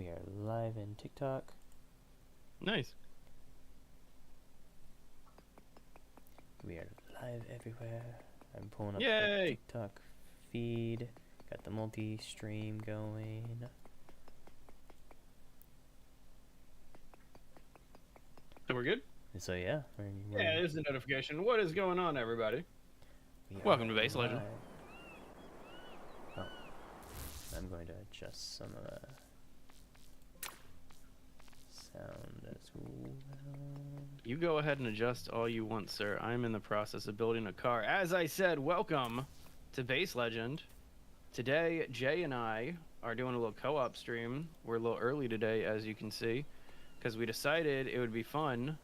We are live in TikTok. Nice. We are live everywhere. I'm pulling up the Yay! TikTok feed. Got the multi-stream going. So we're good? So yeah, Yeah, there's a notification. What is going on, everybody? Welcome to Base Legend. Oh, I'm going to adjust some of the sound as well. You go ahead and adjust all you want, sir. I'm in the process of building a car. As I said, welcome to Base Legend. Today, Jay and I are doing a little co-op stream. We're a little early today, as you can see, because we decided it would be fun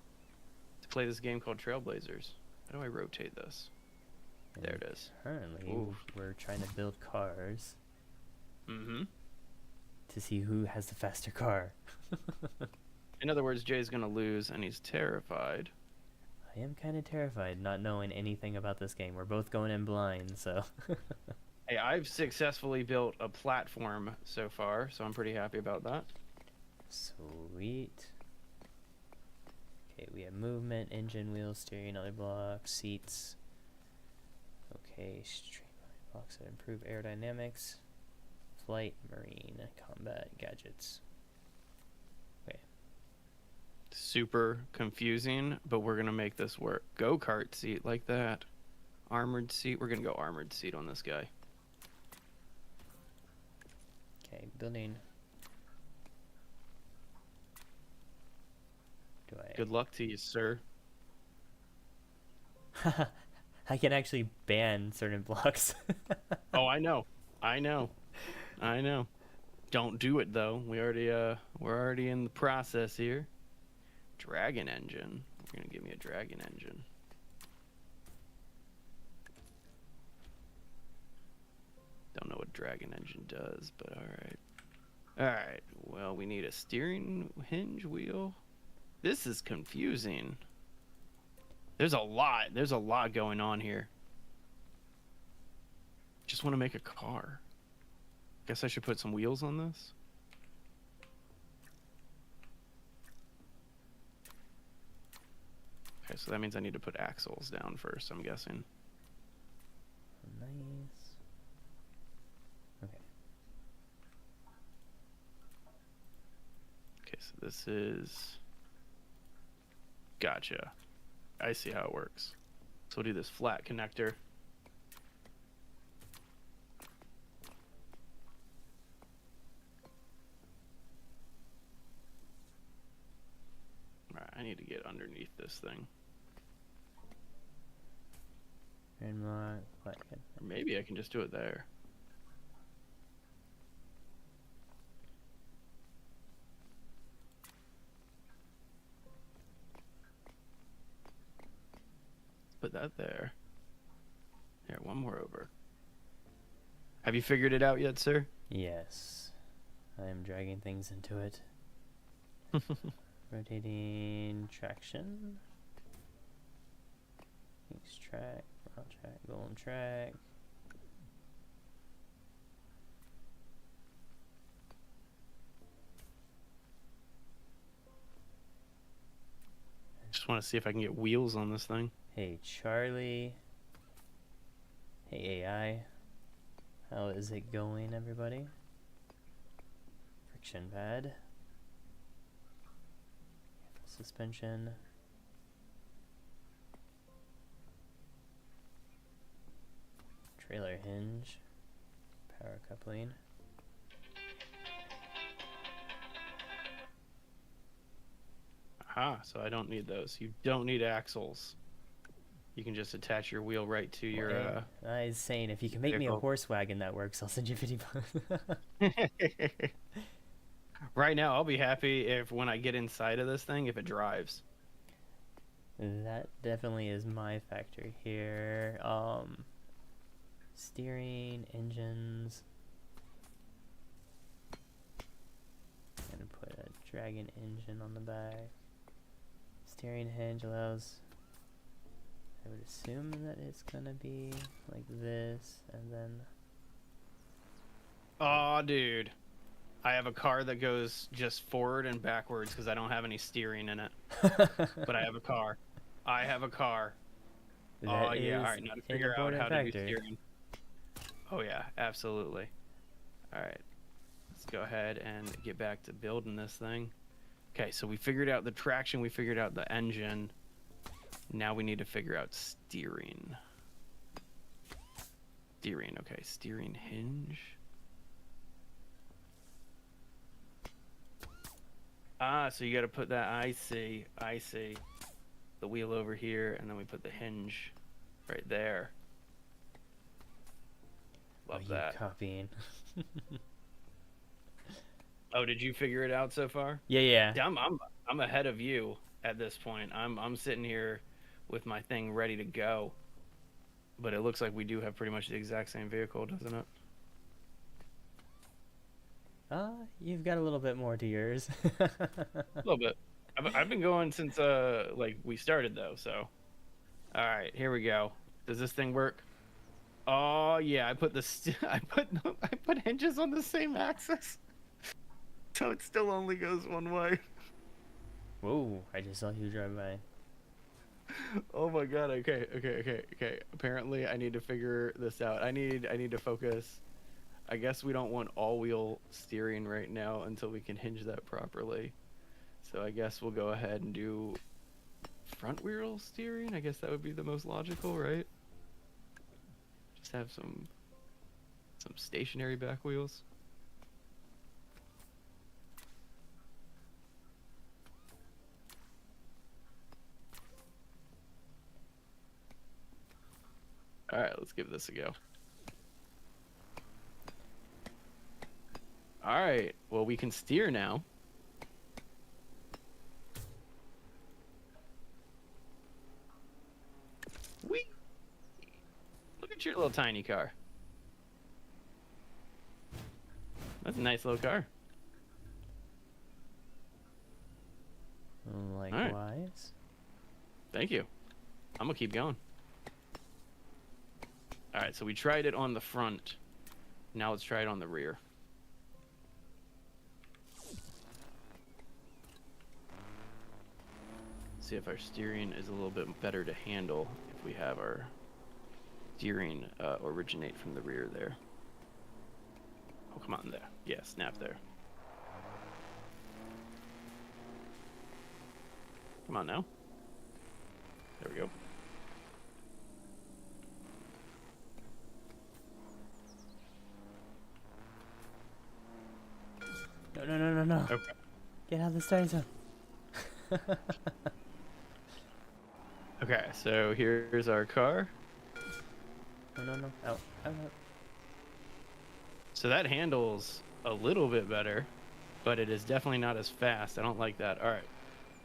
to play this game called Trailblazers. How do I rotate this? There it is. Currently, Ooh. we're trying to build cars Mm-hmm. to see who has the faster car. In other words, Jay's going to lose, and he's terrified. I am kind of terrified not knowing anything about this game. We're both going in blind, so... Hey, I've successfully built a platform so far, so I'm pretty happy about that. Sweet. Okay, we have movement, engine, wheels, steering, other blocks, seats. Okay, streamline blocks that improve aerodynamics. Flight, marine, combat, gadgets. Okay. Super confusing, but we're gonna make this work. Go-kart seat like that. Armored seat. We're gonna go armored seat on this guy. Okay, building. Do I... Good luck to you, sir. I can actually ban certain blocks. Oh, I know. I know. I know. Don't do it though. We're already in the process here. Dragon engine. You're gonna give me a dragon engine. Don't know what dragon engine does, but alright. Alright, well, we need a steering hinge wheel. This is confusing. There's a lot going on here. Just want to make a car. Guess I should put some wheels on this. Okay, so that means I need to put axles down first, I'm guessing. Nice. Okay. Okay, so this is... Gotcha. I see how it works. So we'll do this flat connector. Alright, I need to get underneath this thing. And my Or maybe I can just do it there. Put that there. Here, one more over. Have you figured it out yet, sir? Yes. I am dragging things into it. Rotating traction. X track, route track, golden track. Just want to see if I can get wheels on this thing. Hey Charlie. Hey AI. How is it going, everybody? Friction pad. Suspension. Trailer hinge. Power coupling. Aha, so I don't need those. You don't need axles. You can just attach your wheel right to your... I was saying, if you can make me a vehicle. horse wagon that works, I'll send you 50 bucks. Right now, I'll be happy if when I get inside of this thing, if it drives. That definitely is my factor here. Steering, engines. I'm gonna put a dragon engine on the back. Steering hinge allows... I would assume that it's gonna be like this, and then... Aw, dude. I have a car that goes just forward and backwards because I don't have any steering in it. But I have a car. I have a car. Oh, That yeah. All is right, now to an figure out important how to do factor. steering. Oh, yeah, absolutely. All right. Let's go ahead and get back to building this thing. Okay, so we figured out the traction. We figured out the engine. Now we need to figure out steering. Steering, okay. Steering hinge. Ah, so you got to put that, I see, the wheel over here, and then we put the hinge right there. Love you that. copying. Oh, did you figure it out so far? Yeah. Yeah, I'm ahead of you at this point. I'm sitting here with my thing ready to go. But it looks like we do have pretty much the exact same vehicle, doesn't it? You've got a little bit more to yours. A little bit. I've been going since like we started though, so. All right, here we go. Does this thing work? Oh yeah, I put I put hinges on the same axis, so it still only goes one way. Whoa, I just saw you drive by. Oh my god. Okay. Apparently, I need to figure this out. I need to focus. I guess we don't want all-wheel steering right now until we can hinge that properly. So I guess we'll go ahead and do front wheel steering. I guess that would be the most logical, right? Just have some stationary back wheels. All right, let's give this a go. All right, well, we can steer now. Whee! Look at your little tiny car. That's a nice little car. Likewise. Thank you. I'm gonna keep going. All right, so we tried it on the front. Now let's try it on the rear. See if our steering is a little bit better to handle if we have our steering originate from the rear there. Oh, come on there. Yeah, snap there. Come on now. There we go. No. Okay. Get out of the starting zone. Okay, so here's our car. No. Out. So that handles a little bit better, but it is definitely not as fast. I don't like that. All right.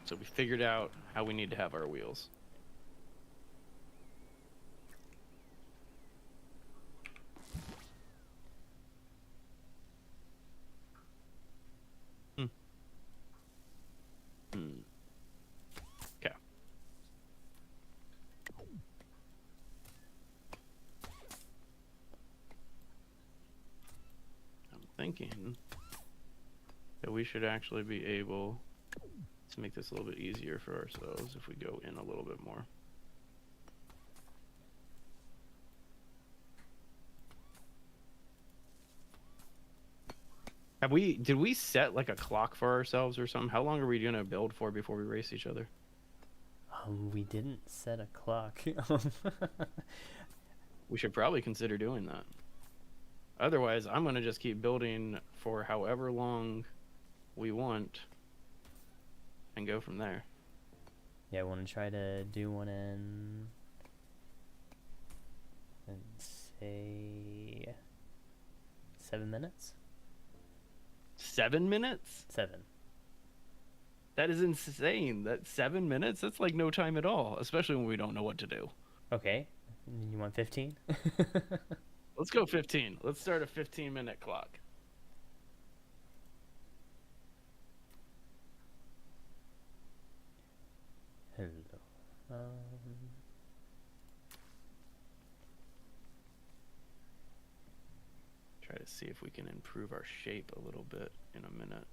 So we figured out how we need to have our wheels. Okay. I'm thinking that we should actually be able to make this a little bit easier for ourselves if we go in a little bit more. Did we set like a clock for ourselves or something? How long are we gonna build for before we race each other? We didn't set a clock. We should probably consider doing that. Otherwise, I'm gonna just keep building for however long we want and go from there. Yeah, I want to try to do one in, let's say, 7 minutes? 7 minutes? 7. That is insane. That 7 minutes? That's like no time at all, especially when we don't know what to do. Okay. You want 15? Let's go 15. Let's start a 15-minute clock. Hello. Try to see if we can improve our shape a little bit in a minute.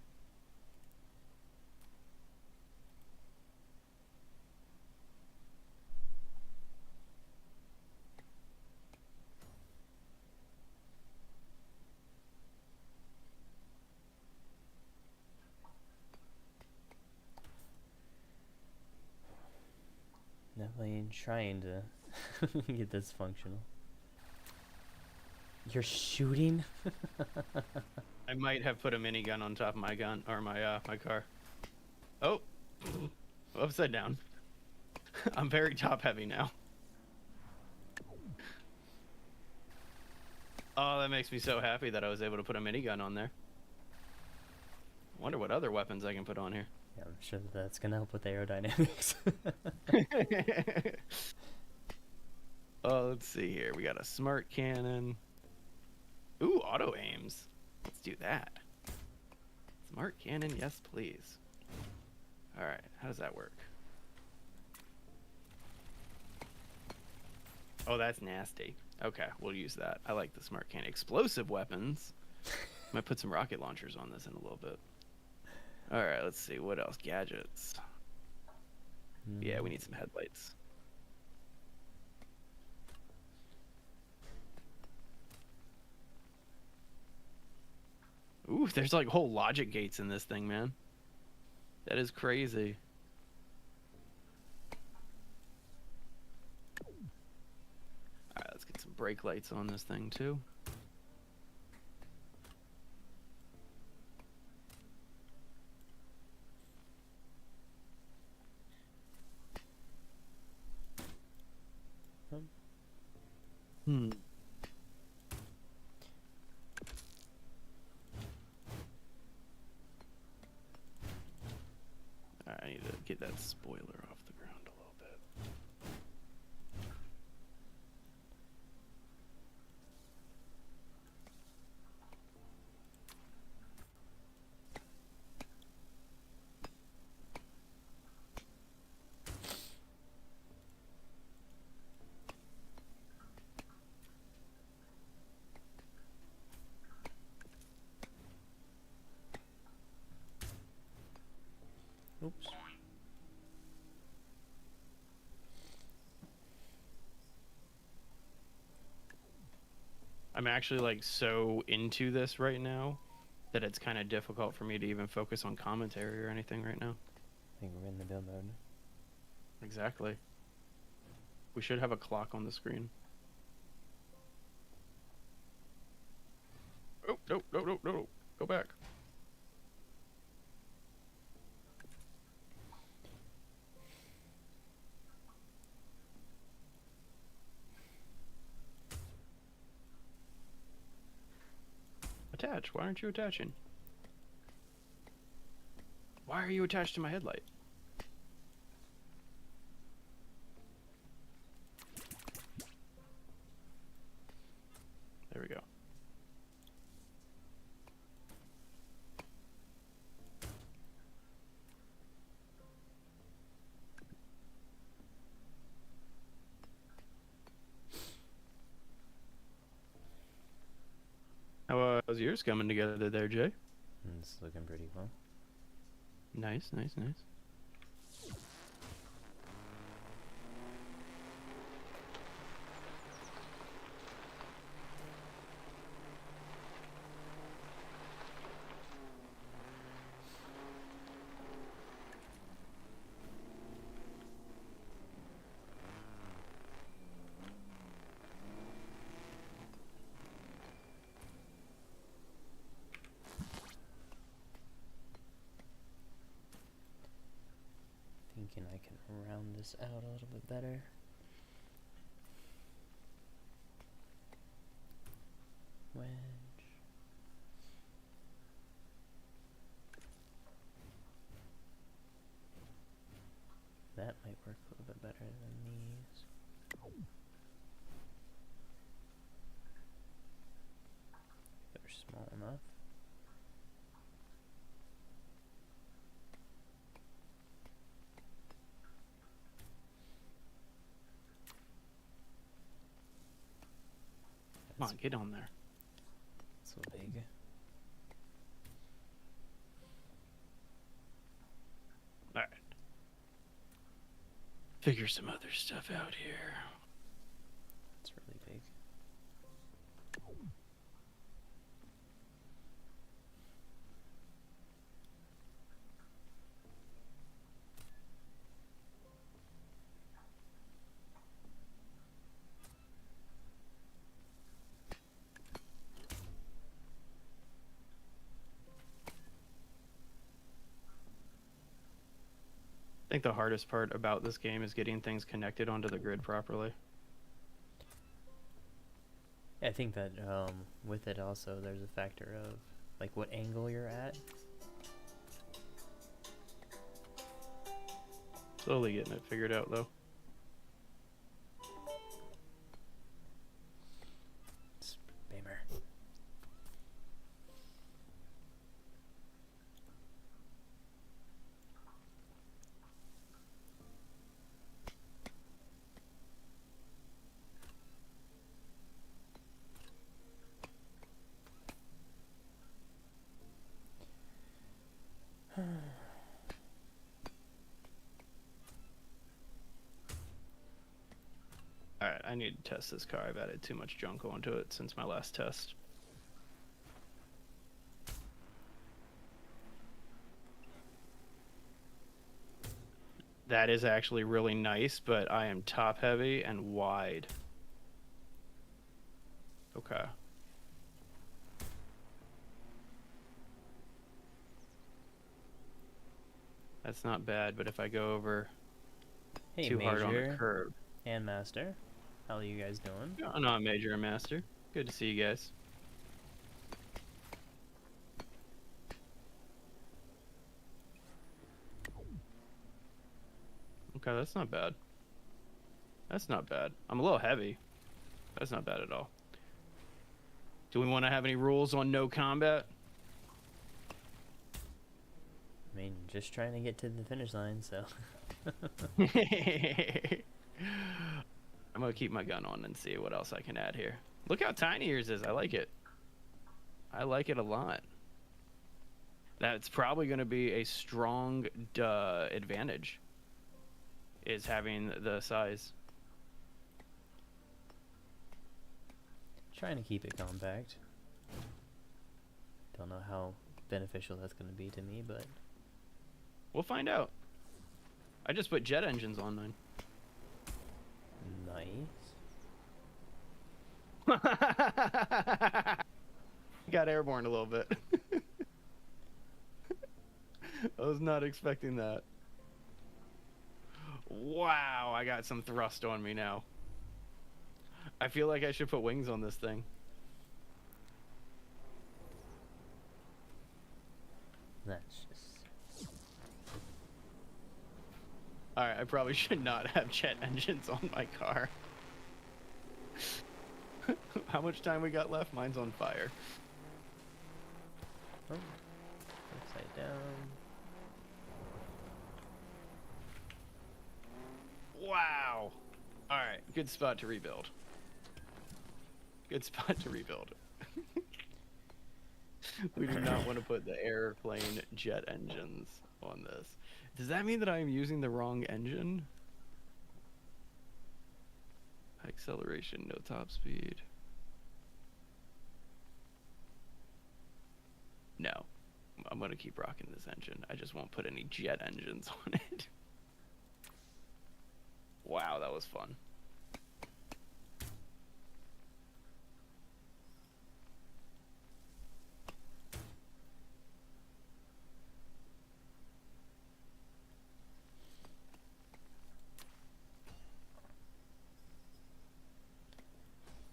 Definitely trying to get this functional. You're shooting? I might have put a minigun on top of my gun or my car. Oh, upside down. I'm very top heavy now. Oh, that makes me so happy that I was able to put a minigun on there. I wonder what other weapons I can put on here. Yeah, I'm sure that's gonna help with aerodynamics. Oh, let's see here. We got a smart cannon. Ooh, auto aims. Let's do that. Smart cannon, yes, please. All right, how does that work? Oh, that's nasty. Okay, we'll use that. I like the smart cannon. Explosive weapons. Might put some rocket launchers on this in a little bit. All right, let's see. What else? Gadgets. Yeah, we need some headlights. Ooh, there's like whole logic gates in this thing, man. That is crazy. All right, let's get some brake lights on this thing too. Hmm. I need to get that spoiler off the ground a little bit. Oops. I'm actually like so into this right now that it's kind of difficult for me to even focus on commentary or anything right now. I think we're in the build mode. Exactly. We should have a clock on the screen. Oh, no, no, no, no. Go back. Attach. Why aren't you attaching? Why are you attached to my headlight? There we go. How's yours coming together there, Jay? It's looking pretty well. Nice, nice, nice. Thinking I can round this out a little bit better. Wedge. That might work a little bit better than these. They're small enough. Come on, get on there. That's also big. All right. Figure some other stuff out here. It's really big. I think the hardest part about this game is getting things connected onto the grid properly. I think that with it also there's a factor of like what angle you're at. Slowly getting it figured out though. Bamer. Alright, I need to test this car. I've added too much junk onto it since my last test. That is actually really nice, but I am top heavy and wide. Okay. That's not bad, but if I go over Hey, too hard on a Major curve. and Master, how are you guys doing? No, not Major and Master. Good to see you guys. Okay, that's not bad. That's not bad. I'm a little heavy. That's not bad at all. Do we want to have any rules on no combat? I mean, just trying to get to the finish line, so. I'm gonna keep my gun on and see what else I can add here. Look how tiny yours is. I like it. I like it a lot. That's probably gonna be a strong advantage, is having the size. Trying to keep it compact. Don't know how beneficial that's going to be to me, but We'll find out. I just put jet engines on mine. nice. Got airborne a little bit. I was not expecting that. Wow, I got some thrust on me now. I feel like I should put wings on this thing. That's just... Alright, I probably should not have jet engines on my car. How much time we got left? Mine's on fire. Oh, upside down. Wow. Alright, good spot to rebuild. Good spot to rebuild. We do not want to put the airplane jet engines on this. Does that mean that I am using the wrong engine? Acceleration, no top speed. No. I'm going to keep rocking this engine. I just won't put any jet engines on it. Wow, that was fun.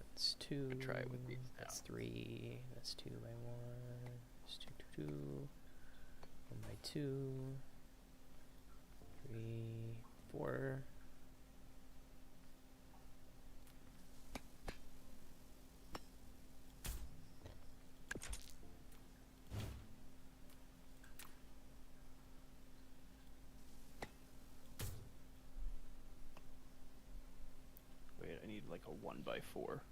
That's 2. Try it with these now. That's 3. That's 2 by 1. That's 2, 2, 2. 1 by 2. 3, 4. Wait, I need like a 1 by 4.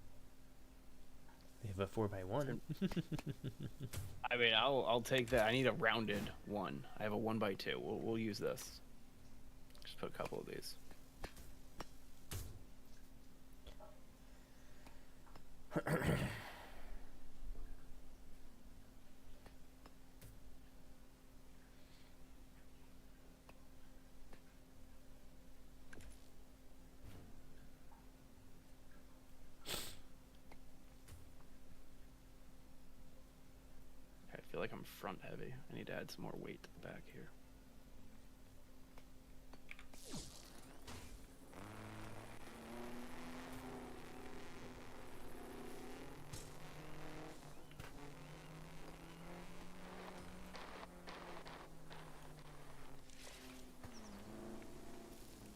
We have a 4x1. I mean, I'll take that. I need a rounded one. I have a 1x2. We'll use this. Just put a couple of these. I feel like I'm front heavy. I need to add some more weight to the back here.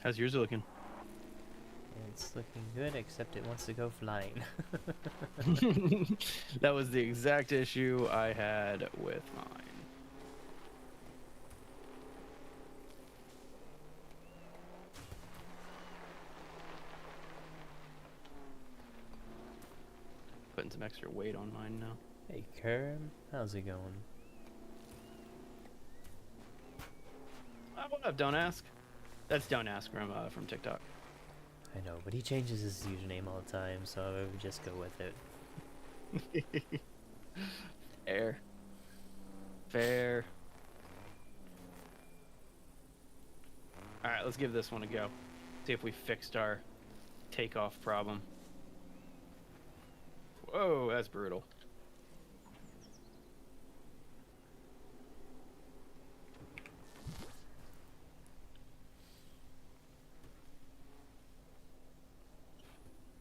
How's yours looking? It's looking good, except it wants to go flying. That was the exact issue I had with mine. Putting some extra weight on mine now. Hey, Kerm, how's it going? What up, Don't Ask? That's Don't Ask from TikTok. I know, but he changes his username all the time, so I would just go with it. Fair. Fair. Alright, let's give this one a go. See if we fixed our takeoff problem. Whoa, that's brutal.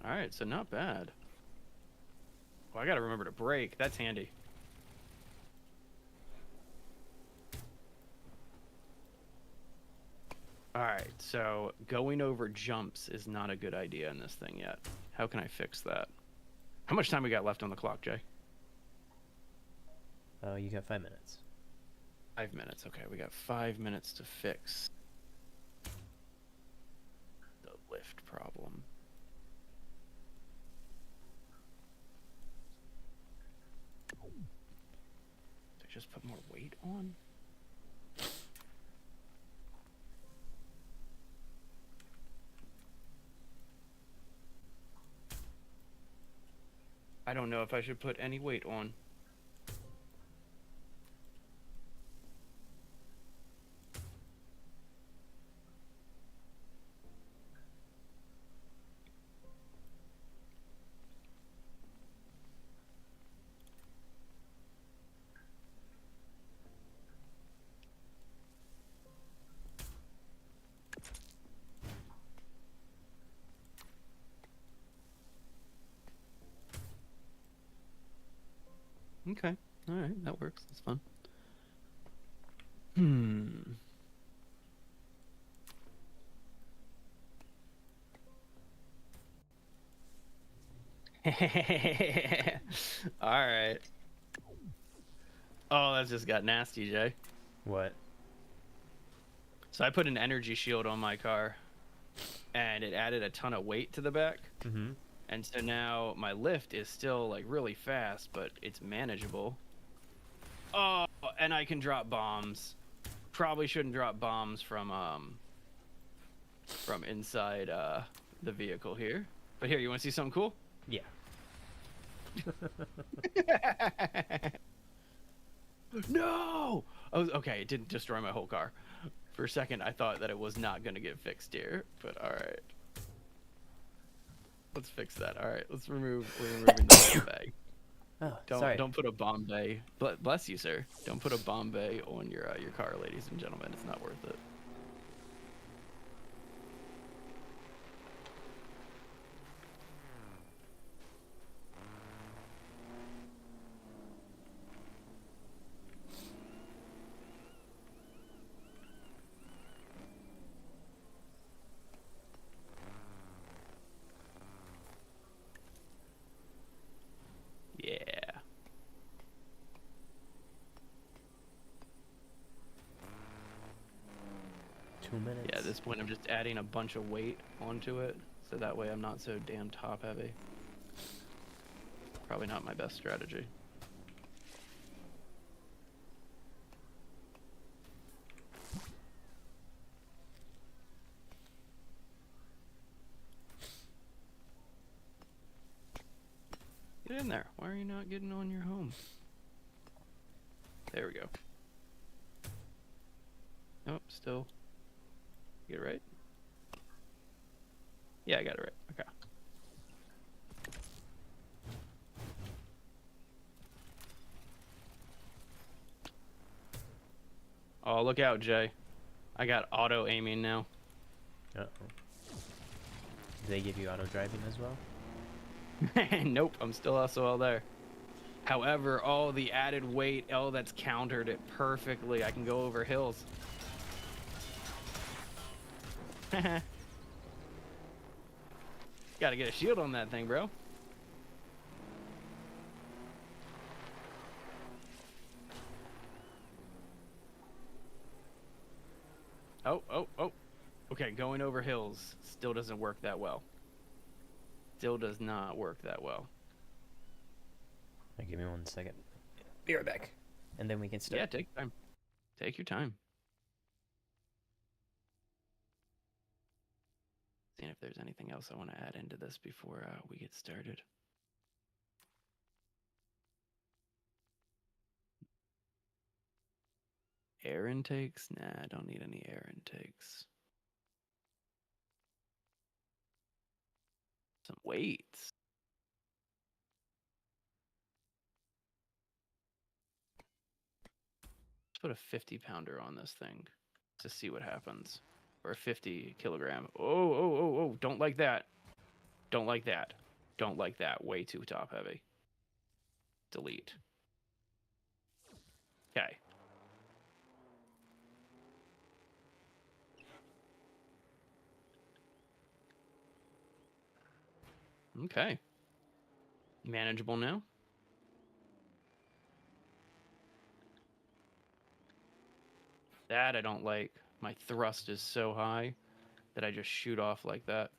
Alright, so not bad. Well, I gotta remember to brake. That's handy. Alright, so going over jumps is not a good idea in this thing yet. How can I fix that? How much time we got left on the clock, Jay? Oh, you got 5 minutes. 5 minutes. Okay, we got 5 minutes to fix the lift problem. Just put more weight on? I don't know if I should put any weight on. Okay. All right. That works. That's fun. All right. Oh, that just got nasty, Jay. What? So I put an energy shield on my car, and it added a ton of weight to the back. Mm-hmm. And so now my lift is still like really fast, but it's manageable. Oh, and I can drop bombs. Probably shouldn't drop bombs from inside the vehicle here. But here, you want to see something cool? Yeah. No! Oh, okay, it didn't destroy my whole car. For a second, I thought that it was not going to get fixed here, but all right. Let's fix that. All right, we're removing the bomb bay. Oh, sorry. Don't put a bomb bay. Bless you, sir. Don't put a bomb bay on your car, ladies and gentlemen. It's not worth it. Yeah. minutes. Yeah, at this point I'm just adding a bunch of weight onto it, so that way I'm not so damn top heavy. Probably not my best strategy. Get in there. Why are you not getting on your home? There we go. Nope, still. Get it right? Yeah, I got it right. Okay. Oh, look out, Jay. I got auto aiming now. Uh-oh. Do they give you auto driving as well? Nope, I'm still also there. However, all the added weight, that's countered it perfectly. I can go over hills. Gotta get a shield on that thing, bro. Oh. Okay, going over hills still doesn't work that well. Still does not work that well. Give me 1 second. Be right back. And then we can start. Yeah, take your time. Take your time. Seeing if there's anything else I want to add into this before we get started. Air intakes? Nah, I don't need any air intakes. Some weights. Let's put a 50-pounder on this thing to see what happens. Or a 50 kilogram. Oh, don't like that. Don't like that. Don't like that. Way too top heavy. Delete. Okay. Okay. Manageable now. That I don't like. My thrust is so high that I just shoot off like that.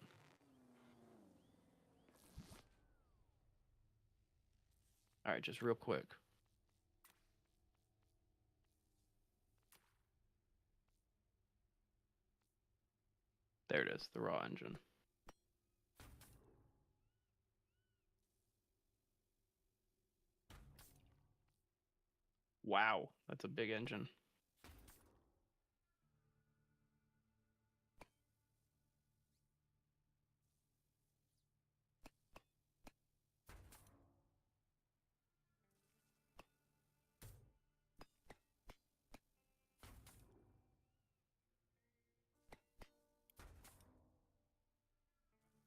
All right, just real quick. There it is, the raw engine. Wow, that's a big engine.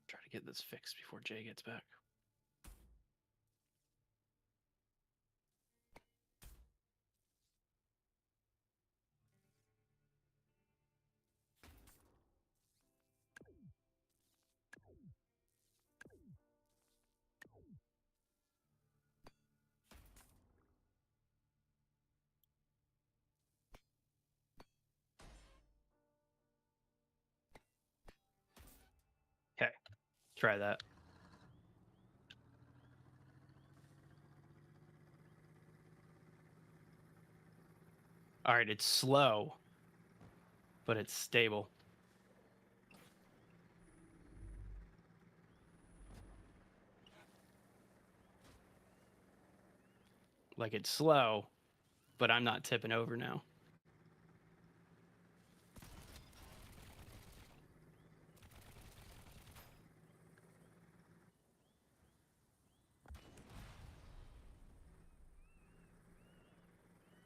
Try to get this fixed before Jay gets back. Okay, try that. All right, it's slow, but it's stable. Like it's slow, but I'm not tipping over now.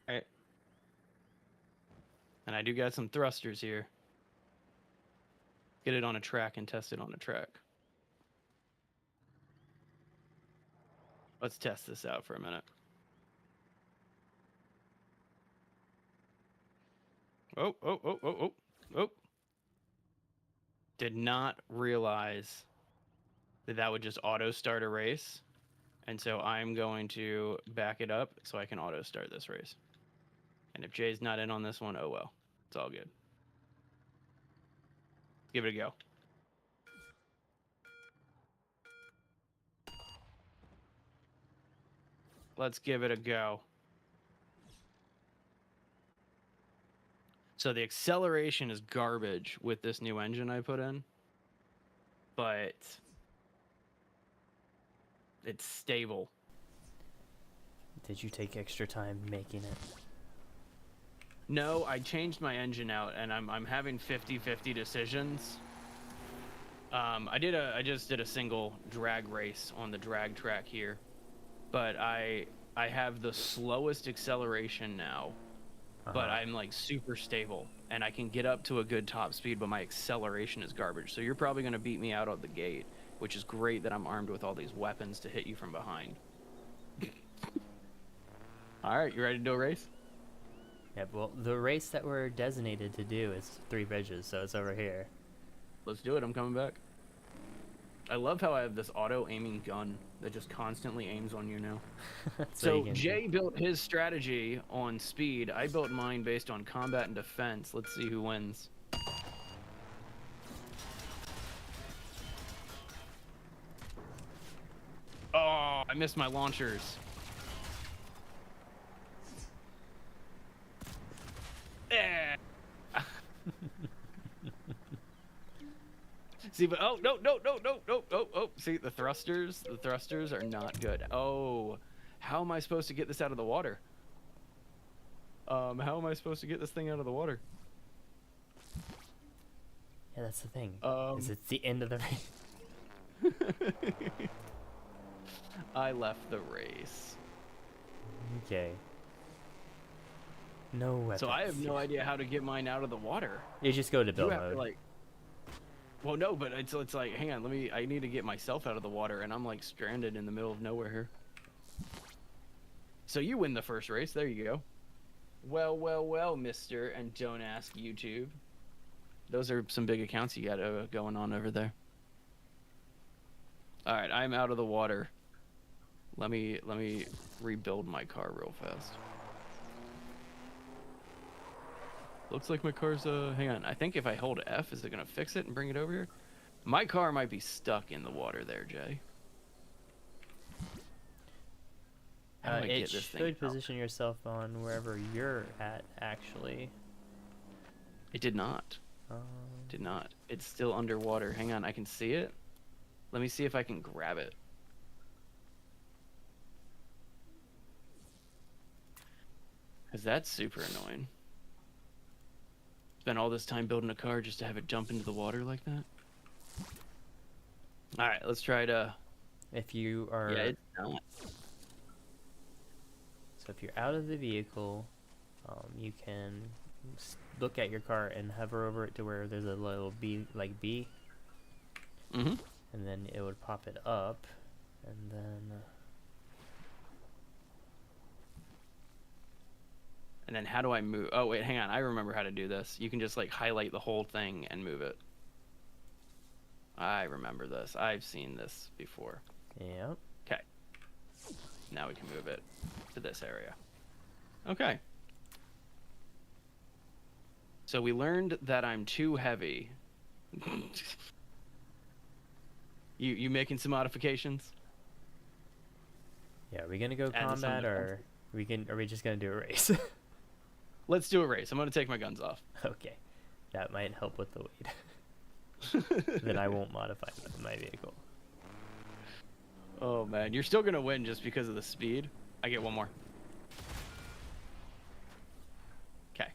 All right. And I do got some thrusters here. Get it on a track and test it on a track. Let's test this out for a minute. Oh. Did not realize that that would just auto start a race. And so I'm going to back it up so I can auto start this race. And if Jay's not in on this one, oh well. It's all good. Give it a go. Let's give it a go. So the acceleration is garbage with this new engine I put in, but it's stable. Did you take extra time making it? No, I changed my engine out, and I'm having 50-50 decisions. I just did a single drag race on the drag track here, but I have the slowest acceleration now, but I'm like super stable, and I can get up to a good top speed, but my acceleration is garbage. So you're probably gonna beat me out of the gate, which is great that I'm armed with all these weapons to hit you from behind. All right, you ready to do a race? Yeah, well, the race that we're designated to do is 3 bridges, so it's over here. Let's do it. I'm coming back. I love how I have this auto-aiming gun that just constantly aims on you now. So Jay built his strategy on speed. I built mine based on combat and defense. Let's see who wins. Oh, I missed my launchers. Eh. See, but oh no. See, the thrusters are not good. Oh, how am I supposed to get this out of the water? How am I supposed to get this thing out of the water? Yeah, that's the thing. Is it's the end of the race. I left the race. Okay. No weapons. So I have no idea how to get mine out of the water. You just go to build You have mode. to, like... Well, no, but it's like, hang on, I need to get myself out of the water, and I'm like stranded in the middle of nowhere here. So you win the first race. There you go. Well, mister, and don't ask YouTube. Those are some big accounts you got going on over there. All right, I'm out of the water. Let me rebuild my car real fast. Looks like my car's hang on. I think if I hold F, is it gonna fix it and bring it over here? My car might be stuck in the water there, Jay. How do I get this thing should out? position yourself on wherever you're at, actually. It did not. Did not. It's still underwater. Hang on, I can see it. Let me see if I can grab it. Cause that's super annoying. Spent all this time building a car just to have it jump into the water like that. All right, let's try to. If you are... Yeah, it's not. So if you're out of the vehicle, you can look at your car and hover over it to where there's a little B, like B. Mm-hmm. And then it would pop it up, and then... And then how do I move? Oh, wait, hang on. I remember how to do this. You can just like highlight the whole thing and move it. I remember this. I've seen this before. Yep. Okay. Now we can move it to this area. Okay. So we learned that I'm too heavy. You making some modifications? Yeah, are we gonna go Adding some combat, or are we just gonna do a race? Let's do a race. I'm gonna take my guns off. Okay, that might help with the weight. Then I won't modify my vehicle. Oh man, you're still gonna win just because of the speed. I get one more. Okay,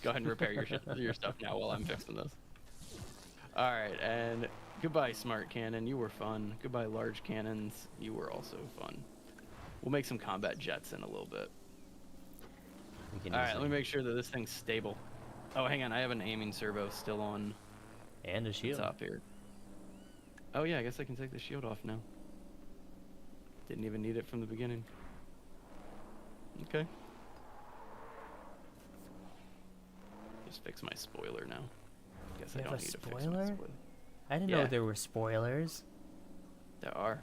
go ahead and repair your stuff now while I'm fixing this. All right, and goodbye, smart cannon. You were fun. Goodbye, large cannons. You were also fun. We'll make some combat jets in a little bit. All right, let me make sure that this thing's stable. Oh, hang on. I have an aiming servo still on. And a shield. Top here. Oh, yeah, I guess I can take the shield off now. Didn't even need it from the beginning. Okay. Just fix my spoiler now. Guess I don't need to fix my spoiler. I didn't know there were spoilers. There are.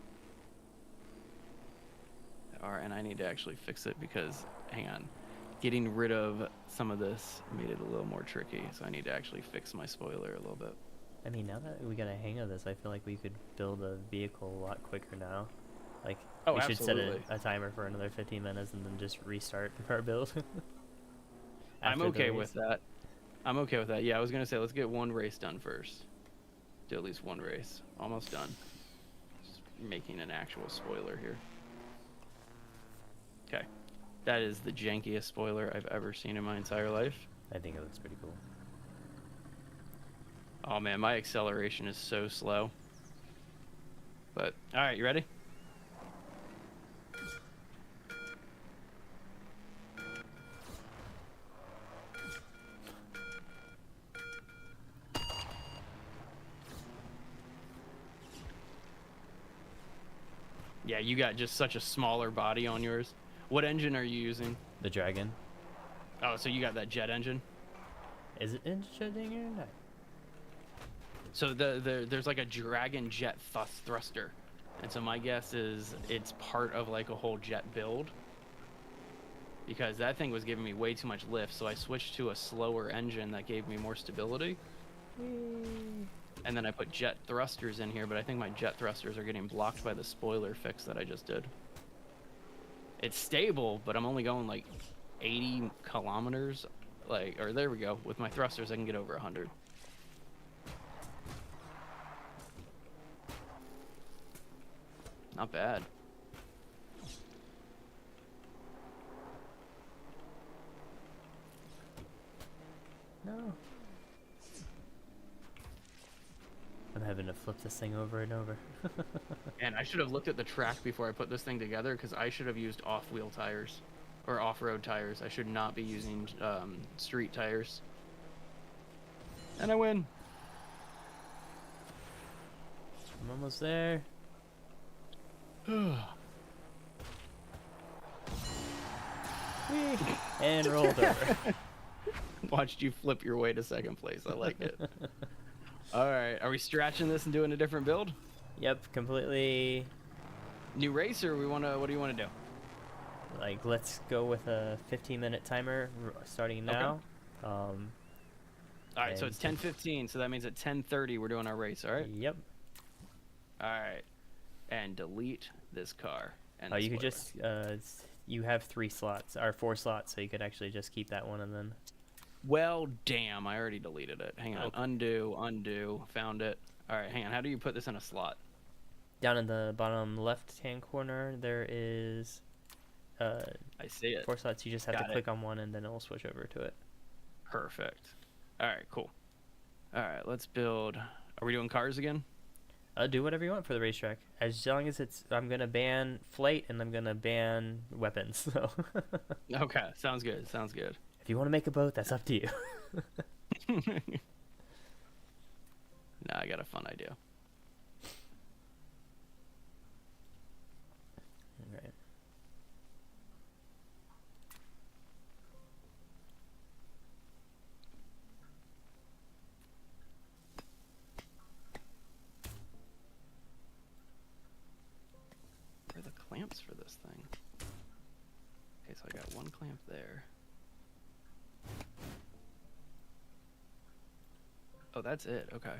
There are, and I need to actually fix it because, hang on. Getting rid of some of this made it a little more tricky, so I need to actually fix my spoiler a little bit. I mean, now that we got a hang of this, I feel like we could build a vehicle a lot quicker now. Like, Oh, we should set absolutely. a timer for another 15 minutes and then just restart our build. I'm After the okay with race. that. I'm okay with that. Yeah, I was gonna say let's get one race done first. Do at least one race. Almost done. Just making an actual spoiler here. Okay. That is the jankiest spoiler I've ever seen in my entire life. I think it looks pretty cool. Oh man, my acceleration is so slow. But all right, you ready? Yeah, you got just such a smaller body on yours. What engine are you using? The dragon. Oh, so you got that jet engine? Is it interesting or not? So there's like a dragon jet thruster. And so my guess is it's part of like a whole jet build. Because that thing was giving me way too much lift, so I switched to a slower engine that gave me more stability. And then I put jet thrusters in here, but I think my jet thrusters are getting blocked by the spoiler fix that I just did. It's stable, but I'm only going like 80 kilometers. Like, or there we go. With my thrusters, I can get over 100. Not bad. No. I'm having to flip this thing over and over. And I should have looked at the track before I put this thing together, because I should have used off-wheel tires or off-road tires. I should not be using street tires. And I win. I'm almost there. Whee! And rolled over. Watched you flip your way to second place. I like it. All right, are we stretching this and doing a different build? Yep, completely. New race, or what do you want to do? Like, let's go with a 15-minute timer starting now. All right, so and it's 10:15, so that means at 10:30 we're doing our race. All right. Yep. All right, and delete this car. And Oh, the you could spoiler. just you have 3 slots or 4 slots, so you could actually just keep that one and then. Well, damn, I already deleted it. Hang on, Okay. undo, found it. All right, hang on. How do you put this in a slot? Down in the bottom left-hand corner, there is I see it. 4 slots. You just have Got to it. click on one, and then it will switch over to it. Perfect. All right, cool. All right, let's build. Are we doing cars again? Do whatever you want for the racetrack, as long as it's. I'm gonna ban flight and I'm gonna ban weapons. So. Okay, sounds good. Sounds good. If you want to make a boat, that's up to you. Nah, I got a fun idea. Right. Where are the clamps for this thing? Okay, so I got one clamp there. Oh, that's it. Okay.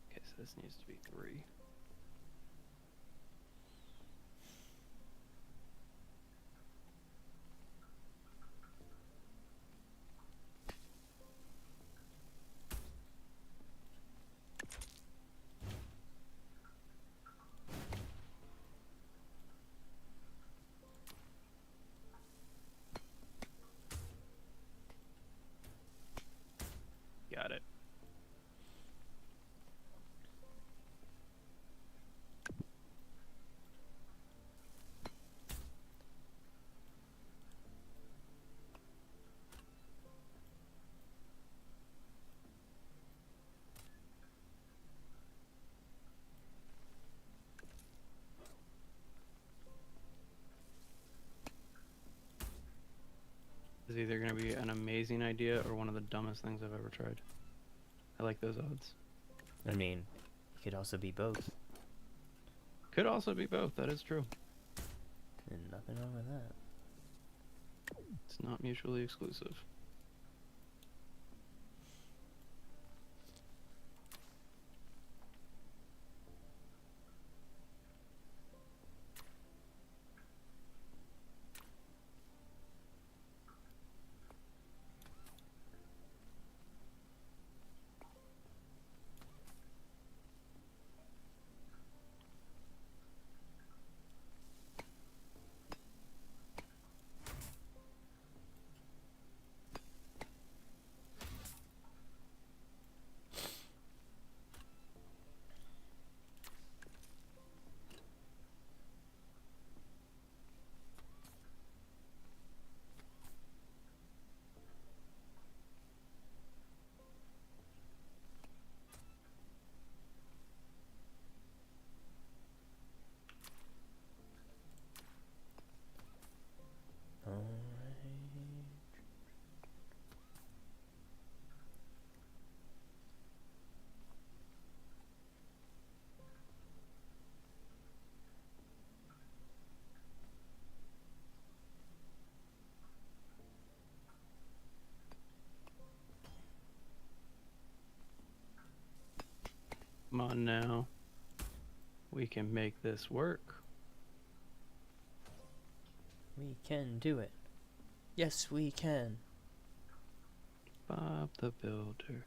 Okay, so this needs to be 3. Got it. Is either going to be an amazing idea or one of the dumbest things I've ever tried. I like those odds. I mean, it could also be both. Could also be both. That is true. And nothing wrong with that. It's not mutually exclusive. Come on now. We can make this work. We can do it. Yes, we can. Bob the Builder.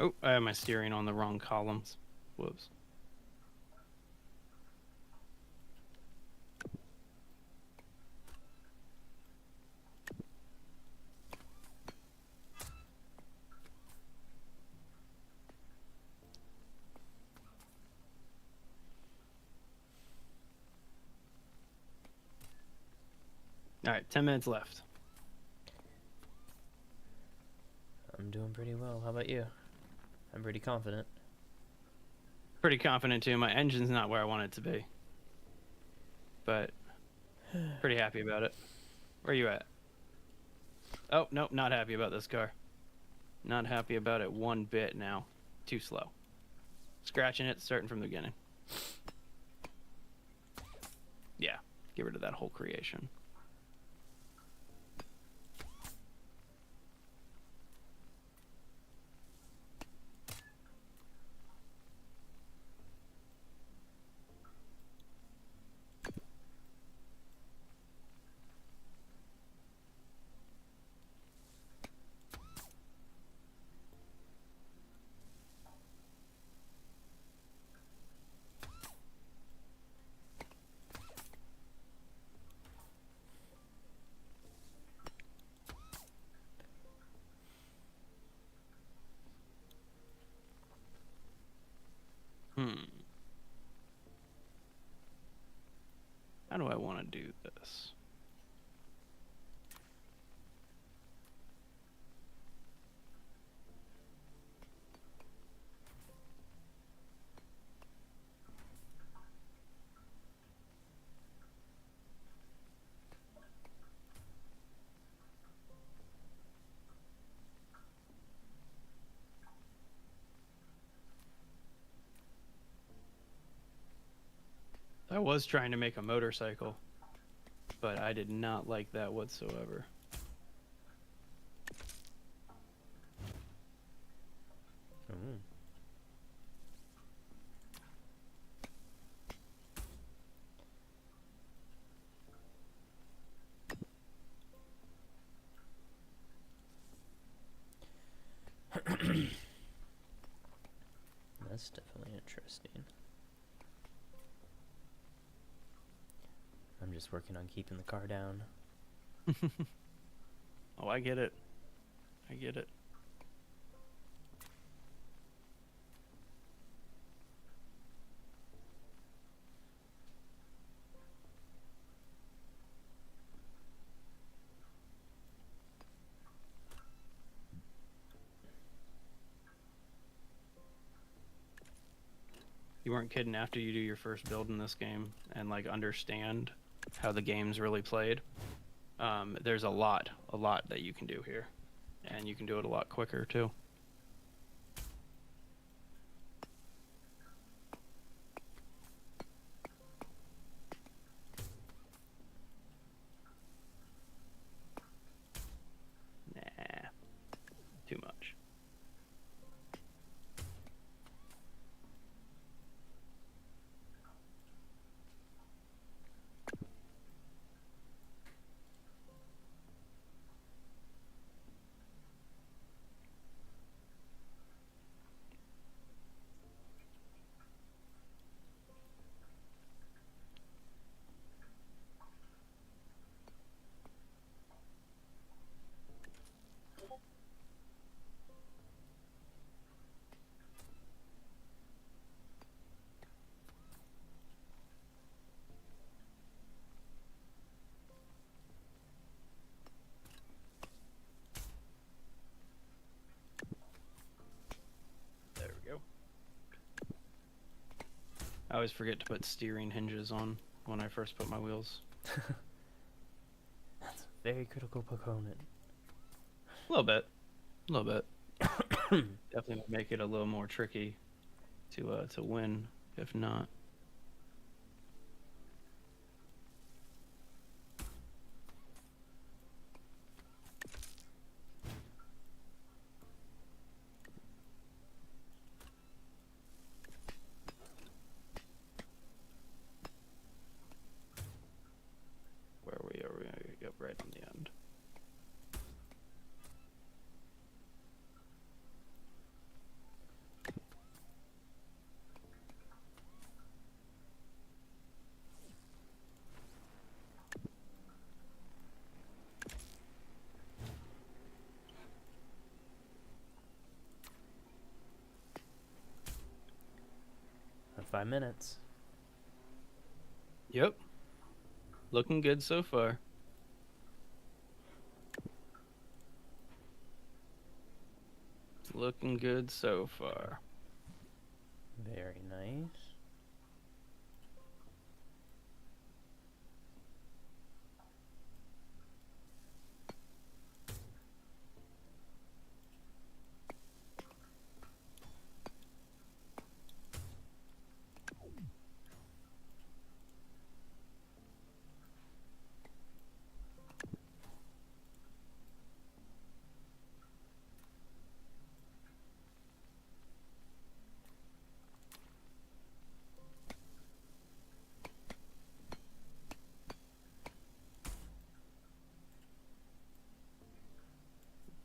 Oh, I have my steering on the wrong columns. Whoops. All right, 10 minutes left. I'm doing pretty well. How about you? I'm pretty confident. Pretty confident too. My engine's not where I want it to be, but pretty happy about it. Where are you at? Oh, nope, not happy about this car. Not happy about it one bit now. Too slow. Scratching it, starting from the beginning. Yeah, get rid of that whole creation. How do I want to do this? I was trying to make a motorcycle, but I did not like that whatsoever. Ooh. That's definitely interesting. I'm just working on keeping the car down. Oh, I get it. I get it. You weren't kidding. After you do your first build in this game and like understand how the game's really played, there's a lot that you can do here, and you can do it a lot quicker too. Nah, too much. There we go. I always forget to put steering hinges on when I first put my wheels. That's a very critical component. A little bit. Definitely would make it a little more tricky to win, if not. Where are we? Yep, right in the end. About 5 minutes. Yep. Looking good so far. Looking good so far. Very nice.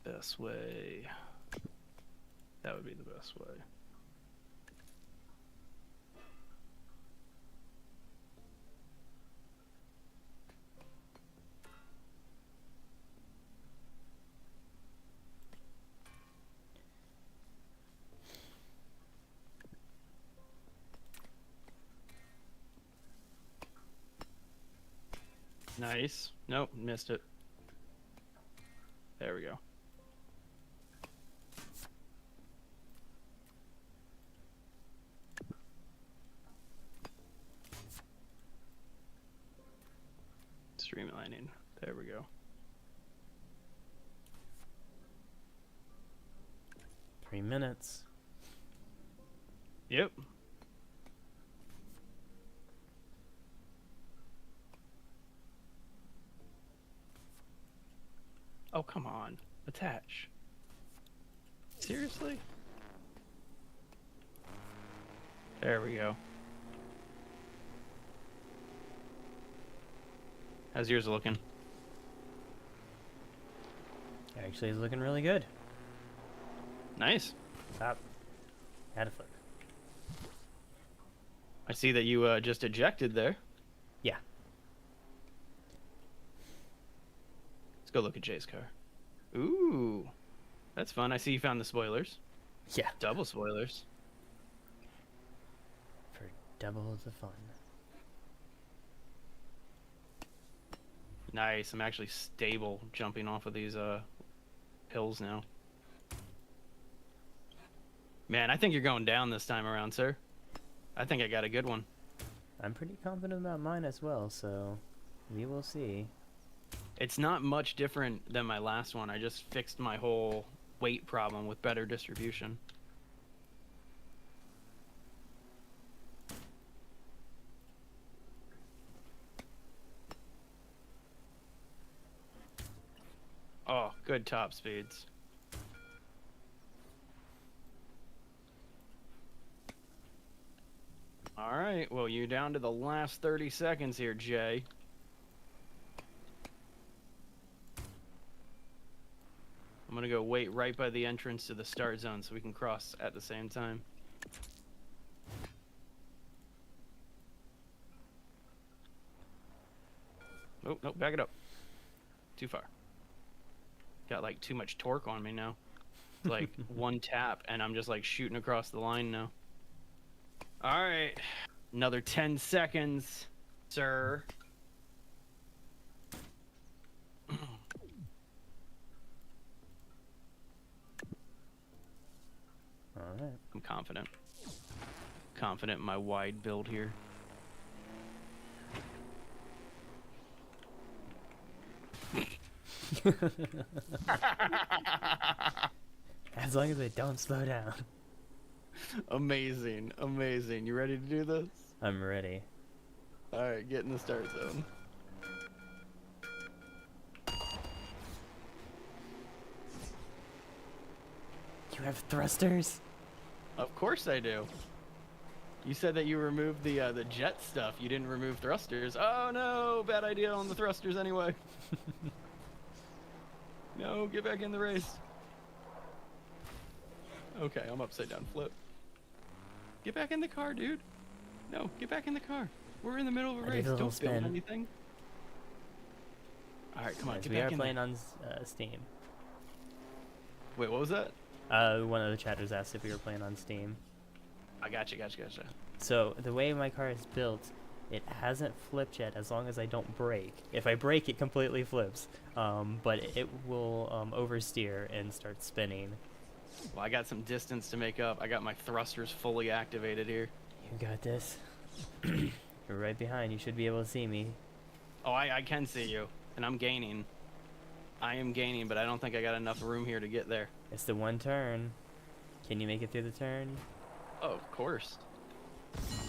Best way. That would be the best way. Nice. Nope, missed it. There we go. Streamlining. There we go. 3 minutes. Yep. Oh, come on. Attach. Seriously? There we go. How's yours looking? Actually, it's looking really good. Nice. Top. Had a flip. I see that you just ejected there. Yeah. Let's go look at Jay's car. Ooh. That's fun. I see you found the spoilers. Yeah. Double spoilers. For double the fun. Nice. I'm actually stable jumping off of these hills now. Man, I think you're going down this time around, sir. I think I got a good one. I'm pretty confident about mine as well, so we will see. It's not much different than my last one. I just fixed my whole weight problem with better distribution. Oh, good top speeds. All right, well, you're down to the last 30 seconds here, Jay. I'm gonna go wait right by the entrance to the start zone so we can cross at the same time. Oh, no, back it up. Too far. Got like too much torque on me now. It's like one tap and I'm just like shooting across the line now. All right, another 10 seconds, sir. All right. I'm confident. Confident in my wide build here. As long as they don't slow down. Amazing, amazing. You ready to do this? I'm ready. All right, get in the start zone. You have thrusters? Of course I do. You said that you removed the jet stuff. You didn't remove thrusters. Oh no, bad idea on the thrusters anyway. No, get back in the race. Okay, I'm upside down flip. Get back in the car, dude. No, get back in the car. We're in the middle of a I did race. a little Don't spill spin. anything. All right, come on, Yes, get we back are in playing there. on Steam. Wait, what was that? One of the chatters asked if we were playing on Steam. I gotcha. So the way my car is built, it hasn't flipped yet as long as I don't brake. If I brake, it completely flips. But it will oversteer and start spinning. Well, I got some distance to make up. I got my thrusters fully activated here. You got this. You're right behind. You should be able to see me. Oh, I can see you, and I'm gaining. I am gaining, but I don't think I got enough room here to get there. It's the one turn. Can you make it through the turn? Oh, of course.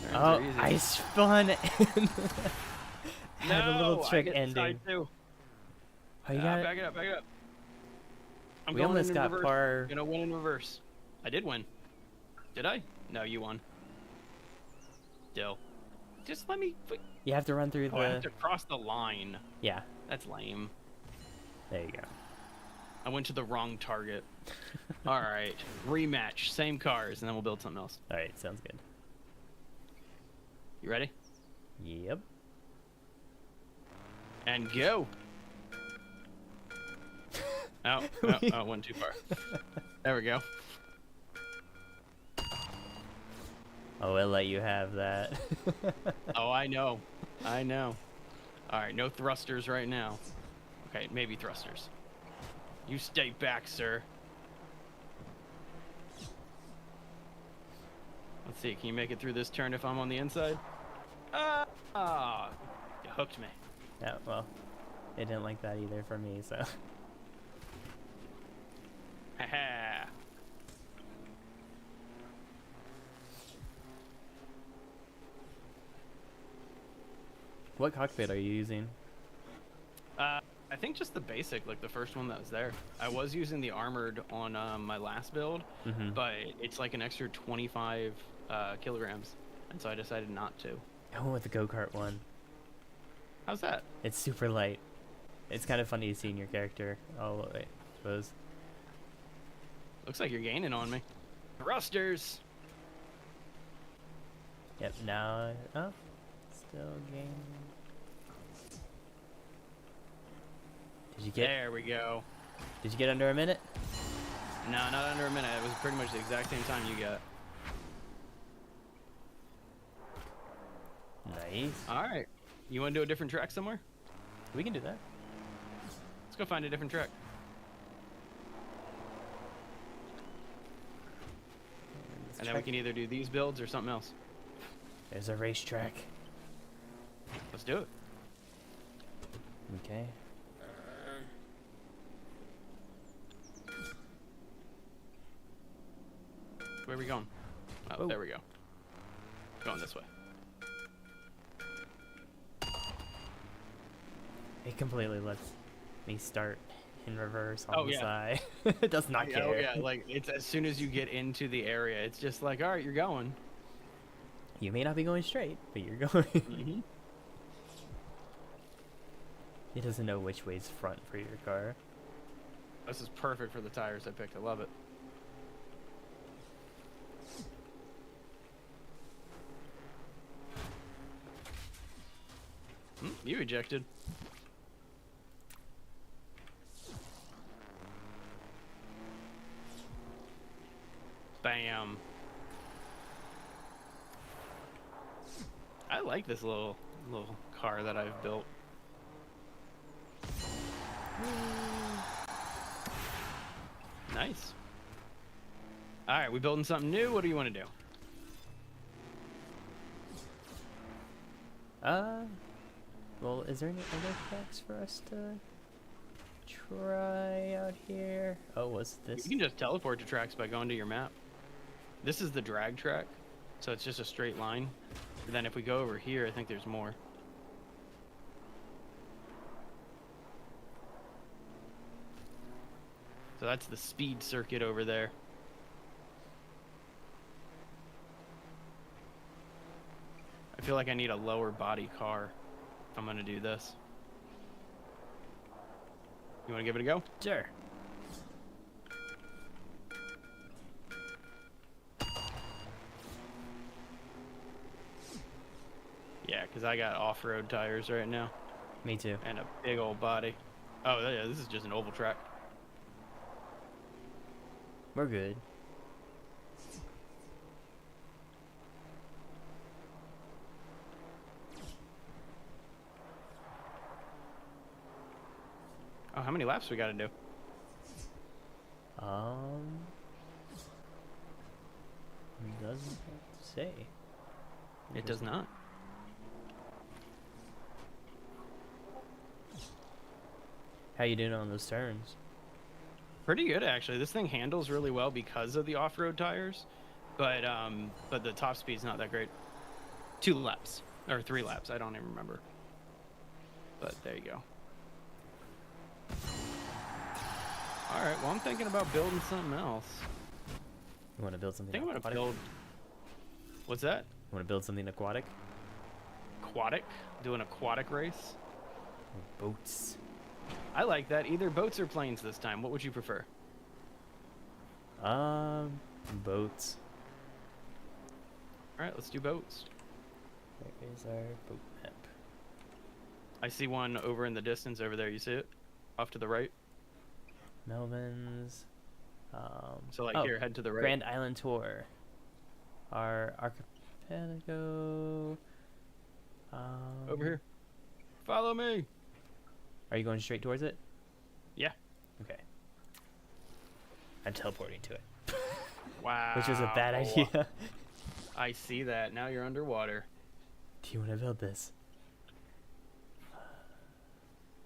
Turns Oh, are easy. I spun and had a little No, trick I get ending. side too. Oh, you got it? Back it up, back it up. I'm We going almost in got reverse. par. Gonna win in reverse. I did win. Did I? No, you won. Still. Just let me. You have to run through Oh, I have the. to cross the line. Yeah, That's lame. there you go. I went to the wrong target. All right, rematch, same cars, and then we'll build something else. All right, sounds good. You ready? Yep. And go. Oh, went too far. There we go. Oh, we'll let you have that. Oh, I know. I know. All right, no thrusters right now. Okay, maybe thrusters. You stay back, sir. Let's see, can you make it through this turn if I'm on the inside? Ah, you hooked me. Yeah, well, it didn't like that either for me, so. Haha. What cockpit are you using? I think just the basic, like the first one that was there. I was using the armored on my last build, Mm-hmm. but it's like an extra 25 kilograms, and so I decided not to. I went with the go-kart one. How's that? It's super light. It's kind of funny seeing your character all the way, I suppose. Looks like you're gaining on me. Thrusters! Yep, now, oh, still gaining. Did you get? There we go. Did you get under a minute? No, not under a minute. It was pretty much the exact same time you got. Nice. All right. You want to do a different track somewhere? We can do that. Let's go find a different track. And then we can either do these builds or something else. There's a racetrack. Let's do it. Okay. Where are we going? Oh, Oh. there we go. Going this way. It completely lets me start in reverse on Oh, the yeah. side. It does not care. Oh yeah, like it's as soon as you get into the area, it's just like, all right, you're going. You may not be going straight, but you're going. Mm-hmm. It doesn't know which way's front for your car. This is perfect for the tires I picked. I love it. You ejected. Bam. I like this little car that I've built. Nice. All right, we building something new. What do you want to do? Well, is there any other tracks for us to try out here? Oh, what's this? You can just teleport to tracks by going to your map. This is the drag track, so it's just a straight line. And then if we go over here, I think there's more. So that's the speed circuit over there. I feel like I need a lower body car if I'm gonna do this. You wanna give it a go? Sure. Yeah, because I got off-road tires right now Me too. and a big old body. Oh yeah, this is just an oval track. We're good. Oh, how many laps we gotta do? Doesn't say. It does not. How you doing on those turns? Pretty good actually. This thing handles really well because of the off-road tires, but the top speed's not that great. 2 laps or 3 laps, I don't even remember. But there you go. All right, well I'm thinking about building something else. You want to build something I think I'm aquatic? gonna build. What's that? You want to build something aquatic? Aquatic? Do an aquatic race? Boats. I like that. Either boats or planes this time. What would you prefer? Boats. All right, let's do boats. Where is our boat map? I see one over in the distance over there. You see it? Off to the right. Melvin's. So like oh, here, head to the right. Grand Island Tour. Our archipelago. Over here. Follow me. Are you going straight towards it? Yeah. Okay. I'm teleporting to it. Wow. Which is a bad idea. I see that. Now you're underwater. Do you want to build this?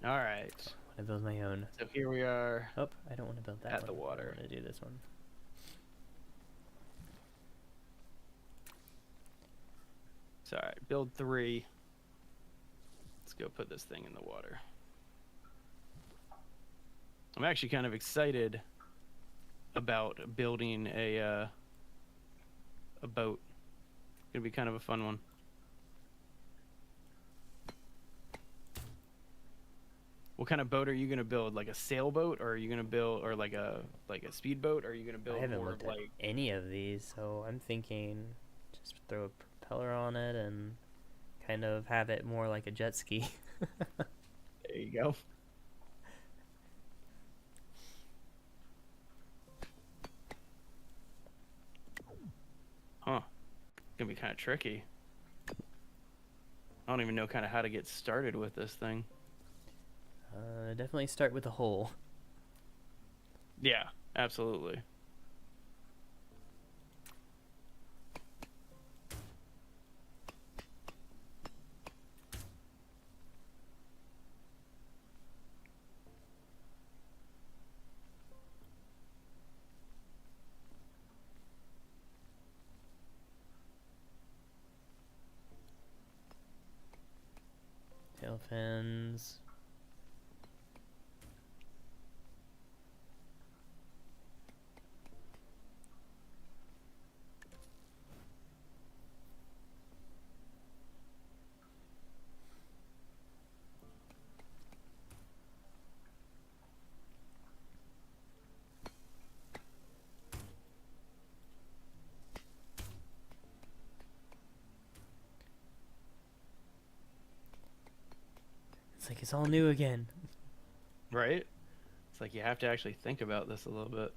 All right. I want to build my own. So here we are. Oh, I don't want to build that At one. the water. I want to do this one. So, all right, build 3. Let's go put this thing in the water. I'm actually kind of excited about building a boat. It's gonna be kind of a fun one. What kind of boat are you gonna build? Like a sailboat, or are you gonna build, or like a speedboat? Or are you gonna build I haven't more looked of at like? any of these, so I'm thinking just throw a propeller on it and kind of have it more like a jet ski. There you go. Huh. Gonna be kind of tricky. I don't even know kind of how to get started with this thing. Definitely start with a hole. Yeah, absolutely. tail fins. It's like it's all new again. Right? It's like you have to actually think about this a little bit.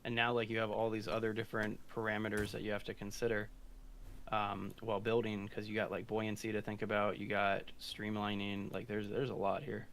And now, like, you have all these other different parameters that you have to consider while building, because you got like buoyancy to think about, you got streamlining. Like, there's a lot here.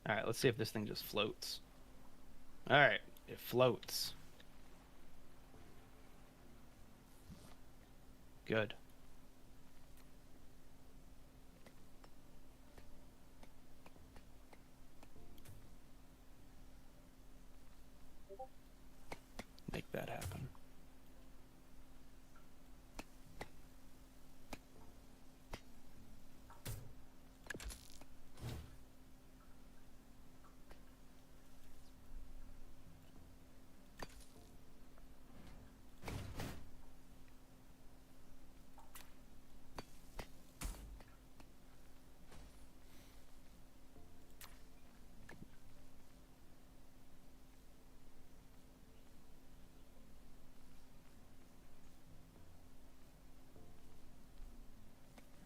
All right, let's see if this thing just floats. All right, it floats. Good. Make that happen.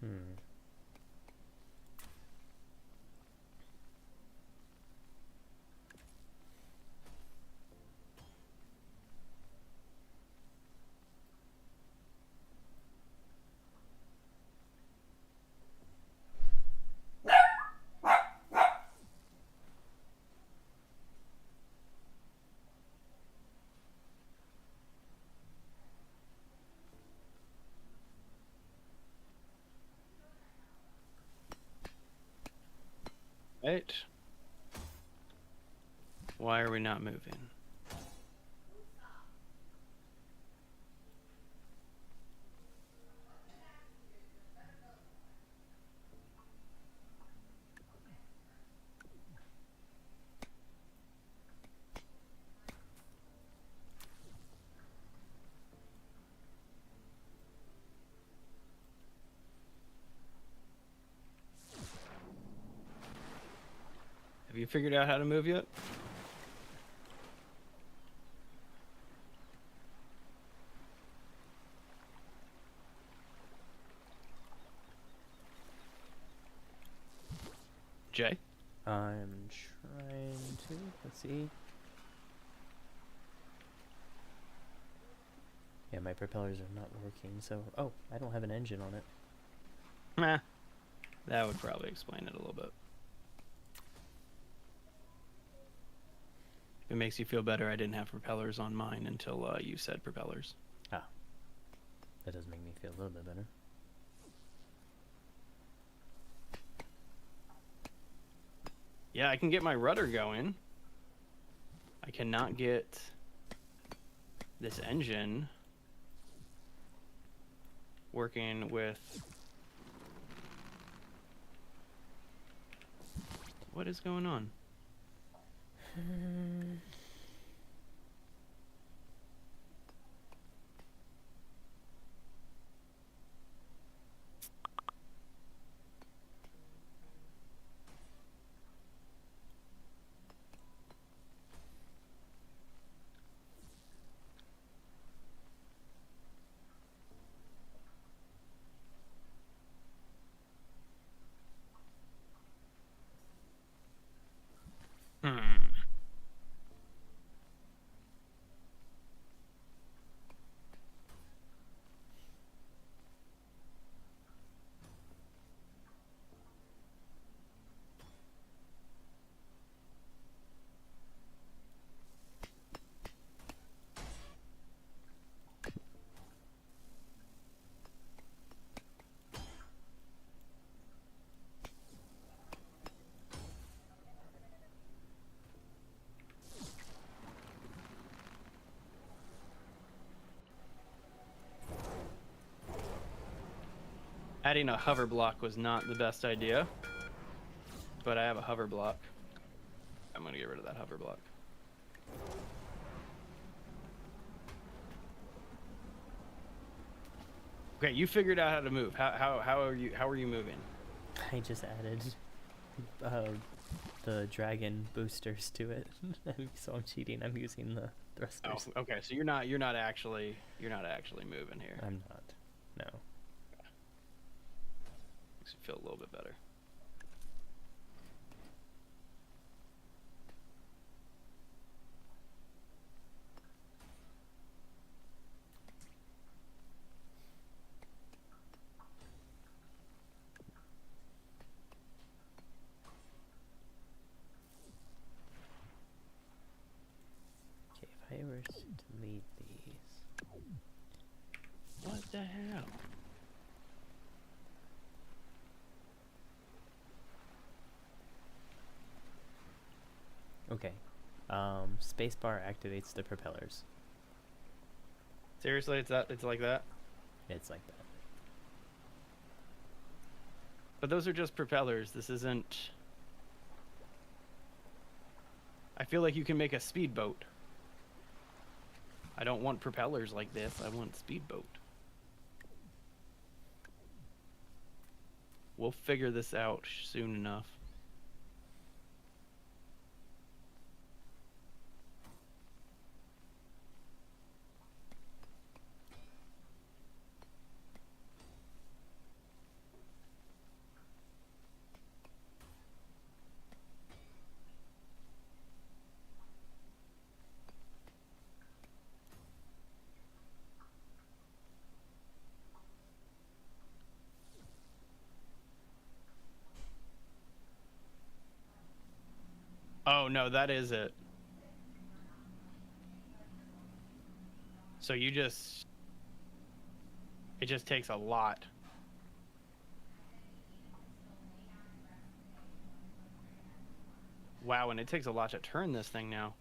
Hmm. Right. Why are we not moving? Have you figured out how to move yet? Jay? I'm trying to. Let's see. Yeah, my propellers are not working, so... Oh, I don't have an engine on it. Meh. That would probably explain it a little bit. If it makes you feel better, I didn't have propellers on mine until you said propellers. Ah. That does make me feel a little bit better. Yeah, I can get my rudder going. I cannot get this engine working with... What is going on? Hmm. Adding a hover block was not the best idea, but I have a hover block. I'm gonna get rid of that hover block. Okay, you figured out how to move. How are you moving? I just added the dragon boosters to it, so I'm cheating. I'm using the thrusters. Oh, okay. So you're not actually moving here. I'm not. No. Makes you feel a little bit better. Okay, if I were to delete these. What the hell? Okay. Spacebar activates the propellers. Seriously, it's like that? It's like that. But those are just propellers. This isn't... I feel like you can make a speedboat. I don't want propellers like this. I want speedboat. We'll figure this out soon enough. Oh, no, that is it. So you just... It just takes a lot. Wow, and it takes a lot to turn this thing now.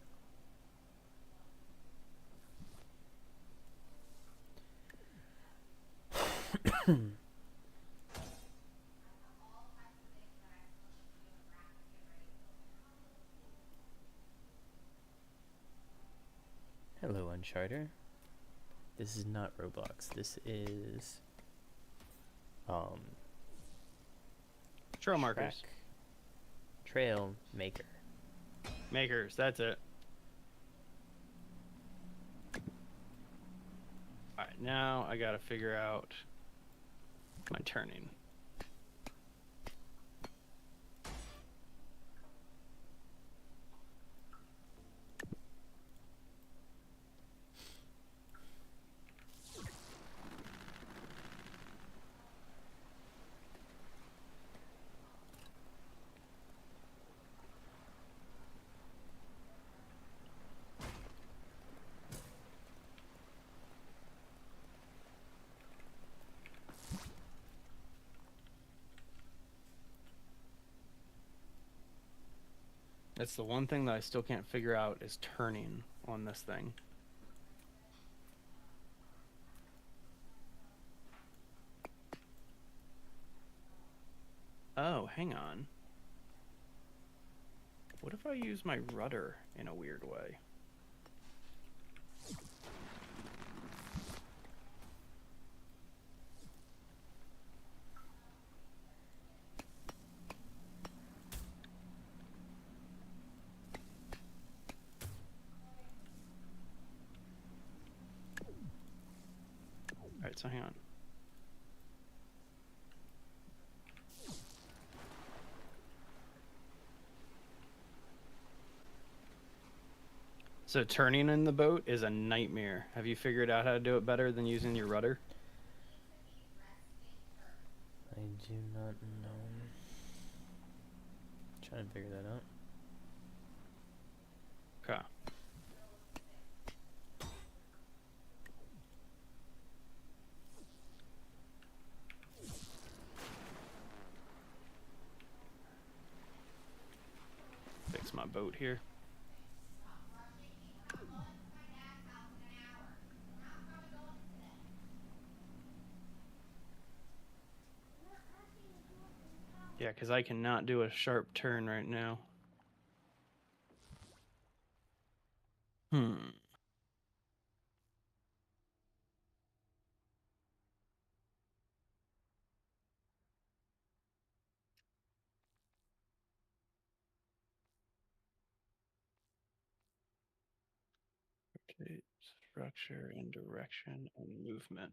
Hello, Uncharter. This is not Roblox. This is Trailmakers. Trailmaker. Makers, that's it. Alright, now I gotta figure out my turning. That's the one thing that I still can't figure out is turning on this thing. Oh, hang on. What if I use my rudder in a weird way? Alright, so hang on. So turning in the boat is a nightmare. Have you figured out how to do it better than using your rudder? I do not know. Trying to figure that out. Okay. Fix my boat here. Yeah, because I cannot do a sharp turn right now. Okay, structure and direction and movement.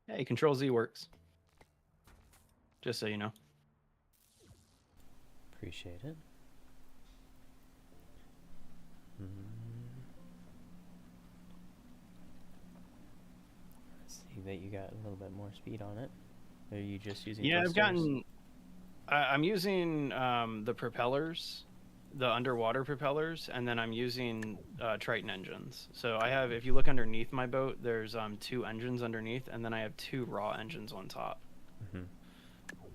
Hey, Control Z works. Just so you know. Appreciate it. See that you got a little bit more speed on it. Are you just using Yeah, thrusters? I've gotten. I'm using the propellers, the underwater propellers, and then I'm using Triton engines. So I have, if you look underneath my boat, there's 2 engines underneath, and then I have 2 raw engines on top. Mm-hmm.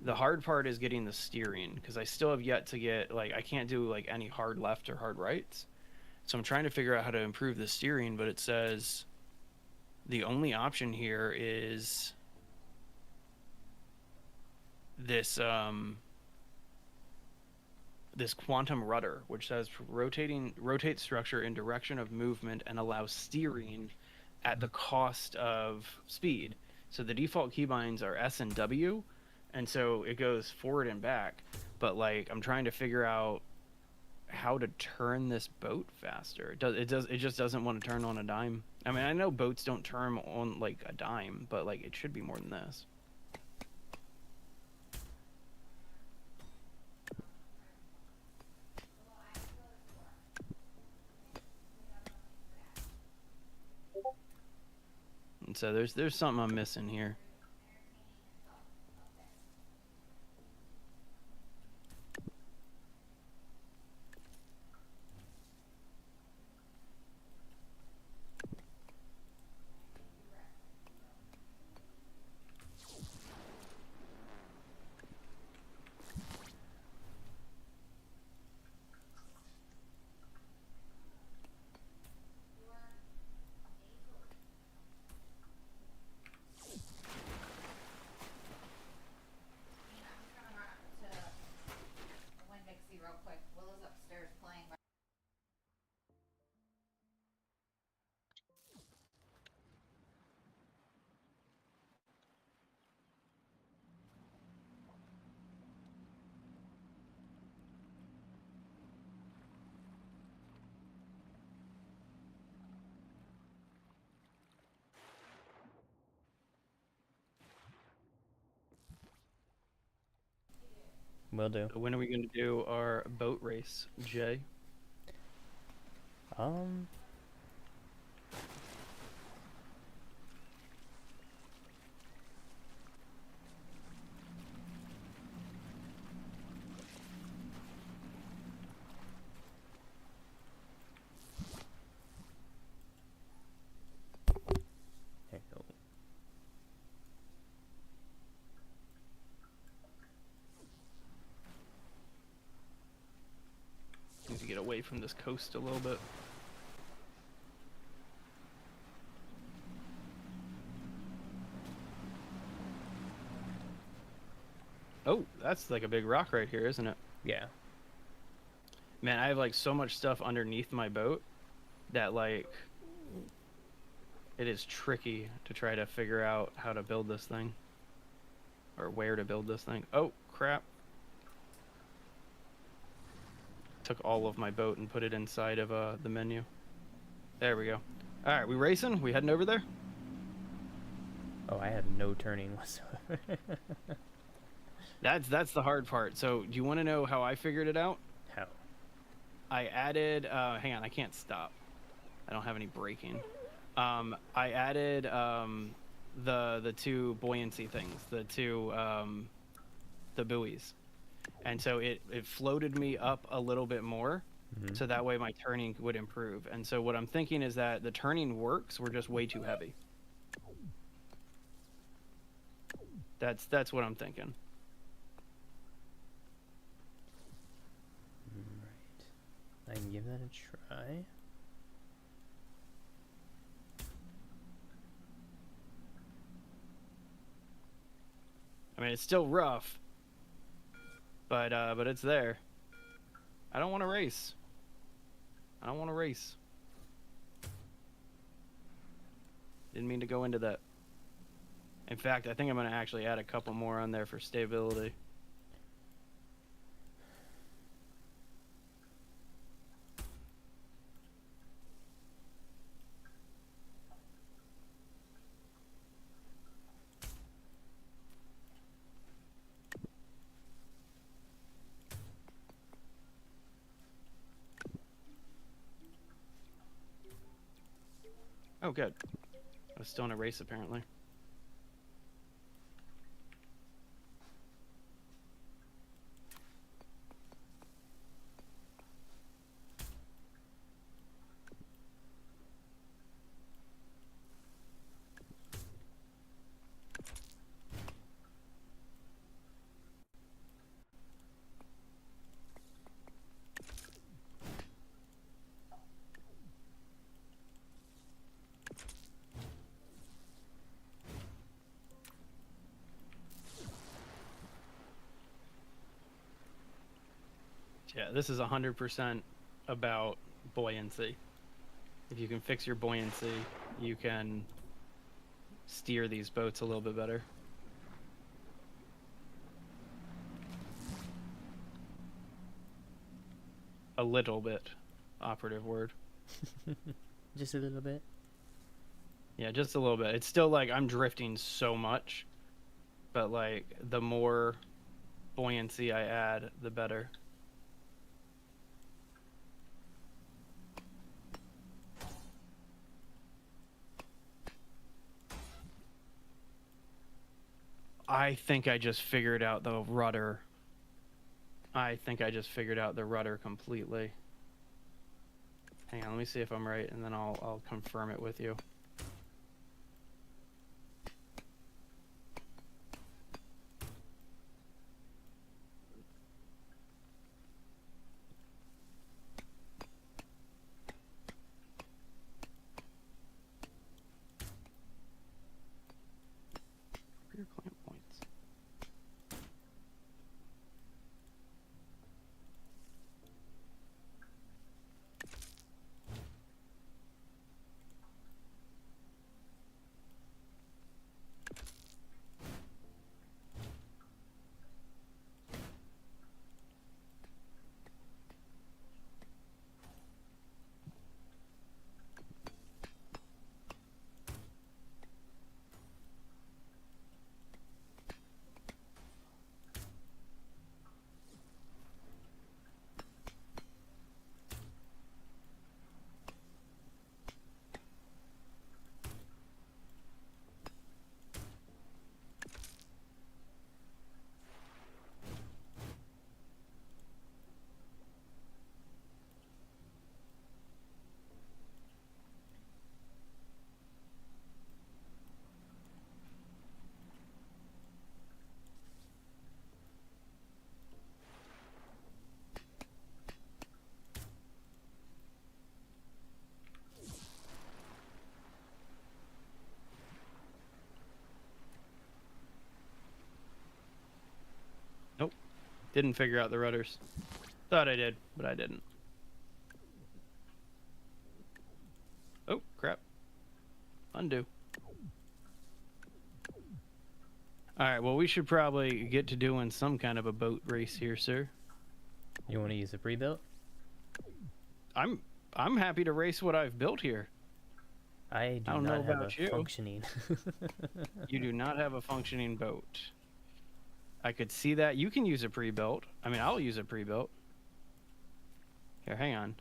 The hard part is getting the steering, because I still have yet to get, like, I can't do like any hard left or hard rights. So I'm trying to figure out how to improve the steering, but it says the only option here is this this quantum rudder, which says rotate structure in direction of movement and allows steering at the cost of speed. So the default keybinds are S and W, and so it goes forward and back. But like I'm trying to figure out how to turn this boat faster. It just doesn't want to turn on a dime. I mean, I know boats don't turn on like a dime, but like it should be more than this. And so there's something I'm missing here. Will do. When are we going to do our boat race, Jay? Um. There you go. Need to get away from this coast a little bit. Oh, that's like a big rock right here, isn't it? Yeah. Man, I have like so much stuff underneath my boat that like it is tricky to try to figure out how to build this thing or where to build this thing. Oh, crap. Took all of my boat and put it inside of the menu. There we go. All right, we racing? We heading over there? Oh, I have no turning whatsoever. That's the hard part. So, do you want to know how I figured it out? How? I added hang on, I can't stop. I don't have any braking. I added the two buoyancy things, the buoys, and so it floated me up a little bit more, so that way my turning would improve. And so what I'm thinking is that the turning works, we're just way too heavy. That's what I'm thinking. Right. I can give that a try. I mean, it's still rough, but it's there. I don't want to race. I don't want to race. Didn't mean to go into that. In fact, I think I'm going to actually add a couple more on there for stability. Oh, good. I was still in a race, apparently. Yeah, this is 100% about buoyancy. If you can fix your buoyancy, you can steer these boats a little bit better. A little bit, operative word. Just a little bit. Yeah, just a little bit. It's still like I'm drifting so much, but like the more buoyancy I add, the better. I think I just figured out the rudder. I think I just figured out the rudder completely. Hang on, let me see if I'm right, and then I'll confirm it with you. Rear clamp points. Nope. Didn't figure out the rudders. Thought I did, but I didn't. Oh, crap. Undo. Alright, well, we should probably get to doing some kind of a boat race here, sir. You want to use a pre-built? I'm happy to race what I've built here. I don't do know not have about a you. functioning. You do not have a functioning boat. I could see that. You can use a pre-built. I mean, I'll use a pre-built. Here, hang on.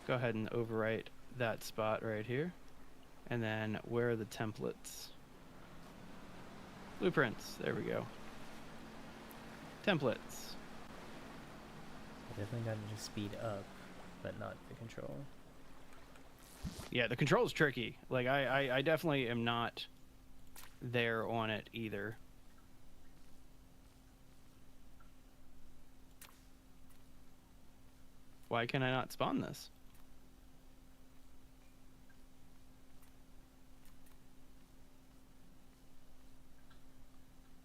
Go ahead and overwrite that spot right here. And then where are the templates? Blueprints. There we go. Templates. I definitely got to just speed up, but not the control. Yeah, the control's tricky. Like, I definitely am not there on it either. Why can I not spawn this?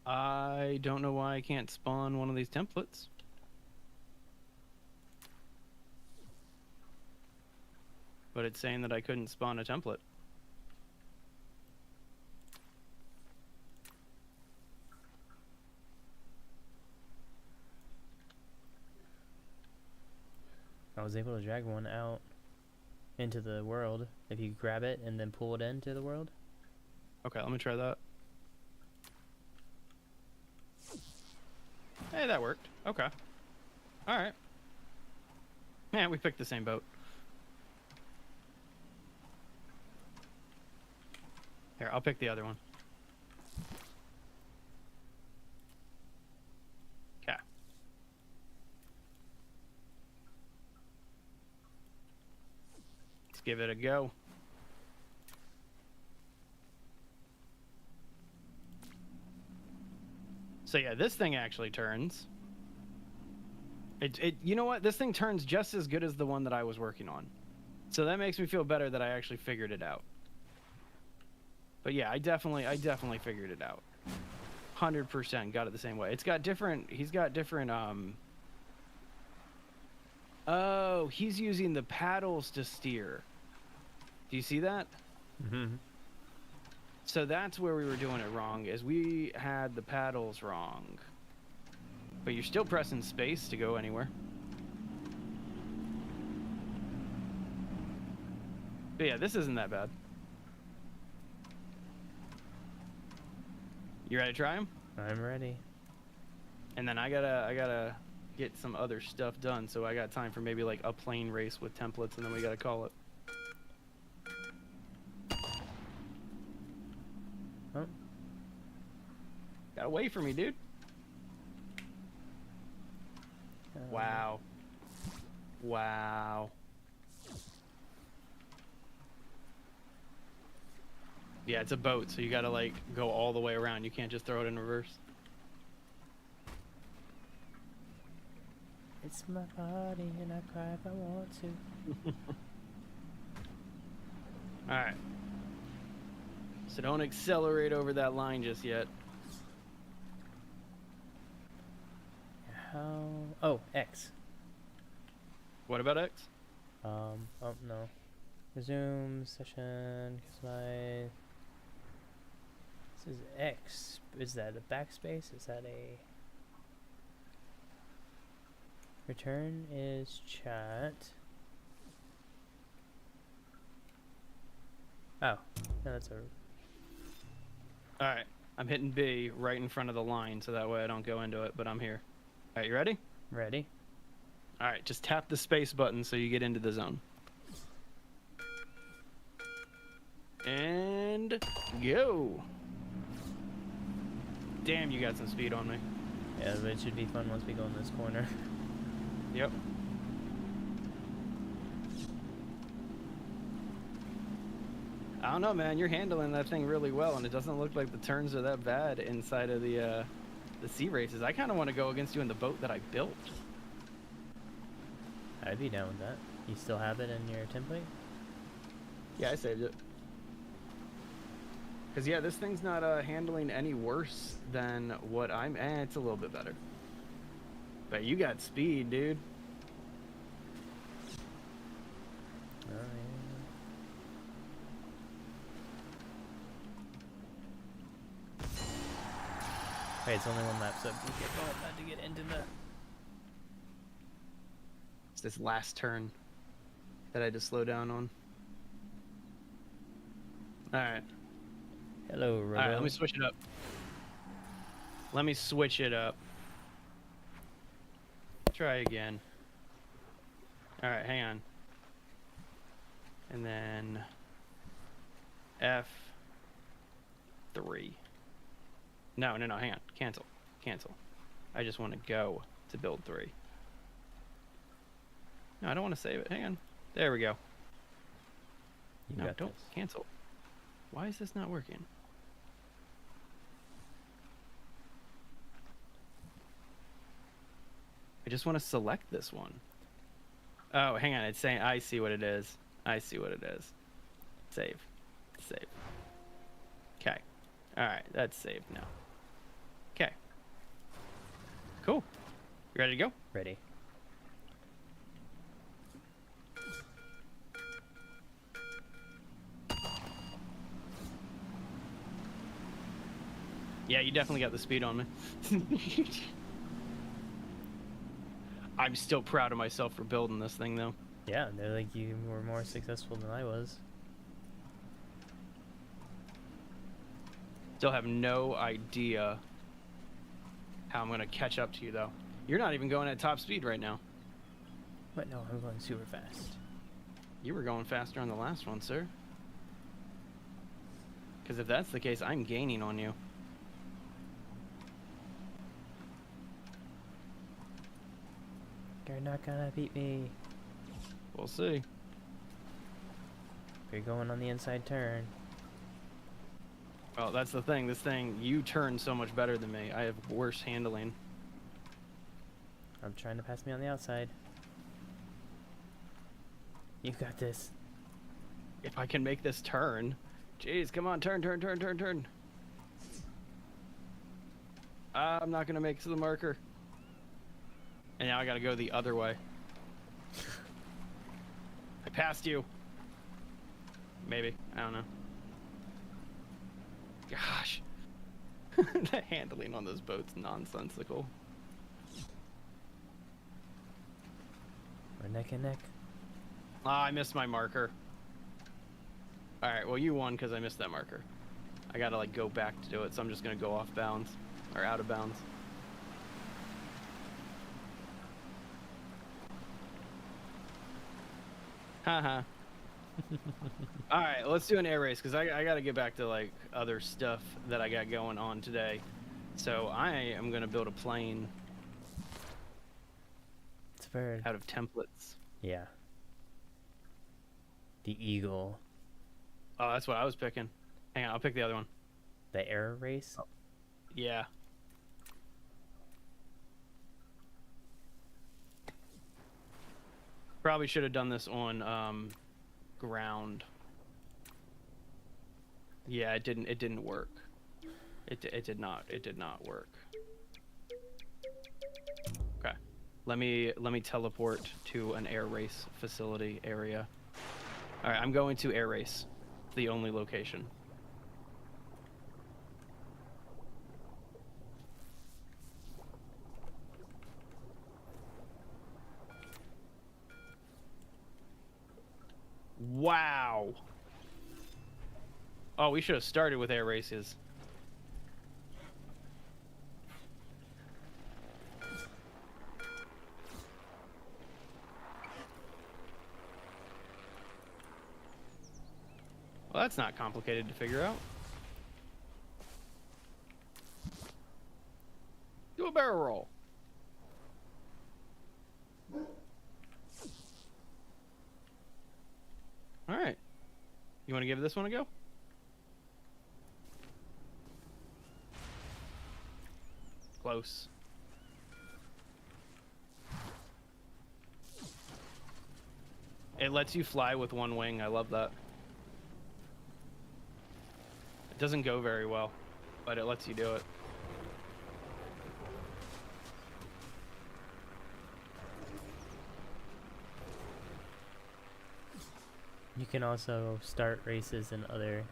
I don't know why I can't spawn one of these templates. But it's saying that I couldn't spawn a template. I was able to drag one out into the world if you grab it and then pull it into the world. Okay, let me try that. Hey, that worked. Okay. Alright. Man, we picked the same boat. Here, I'll pick the other one. Okay. Let's give it a go. So yeah, this thing actually turns. You know what? This thing turns just as good as the one that I was working on. So that makes me feel better that I actually figured it out. But yeah, I definitely figured it out. 100% got it the same way. It's got different, he's got different, oh, he's using the paddles to steer. Do you see that? Mm-hmm. So that's where we were doing it wrong, is we had the paddles wrong. But you're still pressing space to go anywhere. But yeah, this isn't that bad. You ready to try them? I'm ready. And then I gotta get some other stuff done, so I got time for maybe like a plane race with templates, and then we gotta call it. Oh. Gotta wait for me, dude. Wow. Wow. Yeah, it's a boat, so you gotta like go all the way around. You can't just throw it in reverse. It's my party and I cry if I want to. Alright. So don't accelerate over that line just yet. How? Oh, X. What about X? Oh no. Resume session. Customize. This is X. Is that a backspace? Is that a return? Is chat? Oh, no, that's a. Alright. I'm hitting B right in front of the line, so that way I don't go into it, but I'm here. Alright, you ready? Ready? Alright, just tap the space button so you get into the zone. And go! Damn, you got some speed on me. Yeah, but it should be fun once we go in this corner. Yep. I don't know, man. You're handling that thing really well, and it doesn't look like the turns are that bad inside of the sea races. I kind of want to go against you in the boat that I built. I'd be down with that. You still have it in your template? Yeah, I saved it. Because, yeah, this thing's not handling any worse than what I'm... it's a little bit better. But you got speed, dude. Oh, yeah. Wait, it's only one lap, so we get going. Not to get into the... It's this last turn that I had to slow down on. Alright. Hello, Robo. Alright, let me switch it up. Let me switch it up. Try again. Alright, hang on. And then F3. No, hang on. Cancel. I just want to go to build 3. No, I don't want to save it. Hang on. There we go. No, don't cancel. Why is this not working? I just want to select this one. Oh, hang on. It's saying, I see what it is. Save. Okay. All right. That's saved now. Okay. Cool. You ready to go? Ready. Yeah, you definitely got the speed on me. I'm still proud of myself for building this thing, though. Yeah, they're like, you were more successful than I was. Still have no idea how I'm going to catch up to you, though. You're not even going at top speed right now. But no, I'm going super fast. You were going faster on the last one, sir. Because if that's the case, I'm gaining on you. You're not gonna beat me. We'll see. You're going on the inside turn. Well, that's the thing. This thing, you turn so much better than me. I have worse handling. I'm trying to pass me on the outside. You got this. If I can make this turn. Jeez, come on, turn. I'm not going to make it to the marker. And now I got to go the other way. I passed you. Maybe. I don't know. Gosh. The handling on this boat's nonsensical. We're neck and neck. Ah, I missed my marker. Alright, well you won because I missed that marker. I gotta like go back to do it, so I'm just gonna go off bounds. Or out of bounds. Haha. Alright, let's do an air race because I gotta get back to like other stuff that I got going on today. So I am gonna build a plane It's a bird. out of templates. Yeah. The eagle. Oh, that's what I was picking. Hang on, I'll pick the other one. The air race? Oh. Yeah. Probably should have done this on ground. Yeah, it didn't work. It did not work. Okay. Let me teleport to an air race facility area. All right, I'm going to air race. It's the only location. Wow. Oh, we should have started with air races. Well, that's not complicated to figure out. Do a barrel roll. All right. You want to give this one a go? Close. It lets you fly with one wing. I love that. It doesn't go very well, but it lets you do it. You can also start races in other...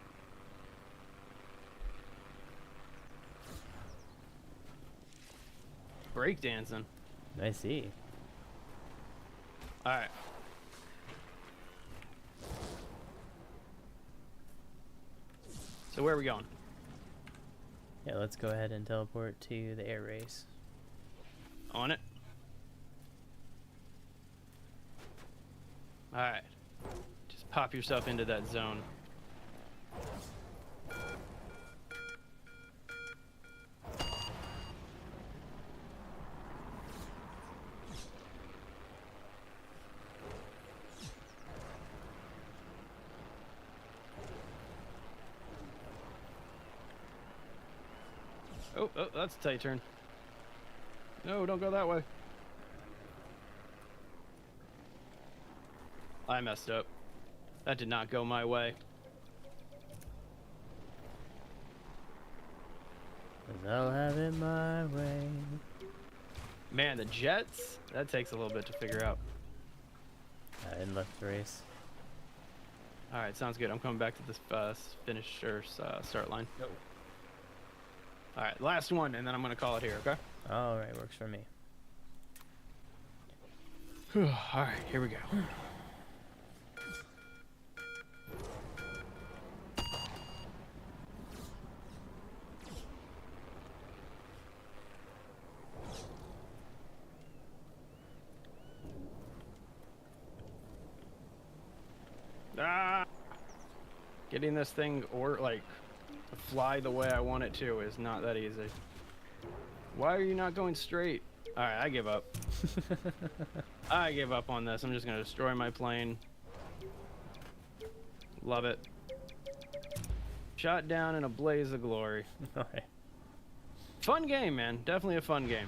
Breakdancing. I see. All right. So where are we going? Yeah, let's go ahead and teleport to the air race. On it. All right. Just pop yourself into that zone. Oh, that's a tight turn. No, don't go that way. I messed up. That did not go my way. 'Cause I'll have it my way. Man, the jets, that takes a little bit to figure out. I didn't left the race. All right, sounds good. I'm coming back to this finish or start line. Go. All right, last one, and then I'm going to call it here, okay? All right, works for me. All right, here we go. Ah! Getting this thing or like to fly the way I want it to is not that easy. Why are you not going straight? All right, I give up. I give up on this. I'm just gonna destroy my plane. Love it. Shot down in a blaze of glory. All right. Fun game, man. Definitely a fun game.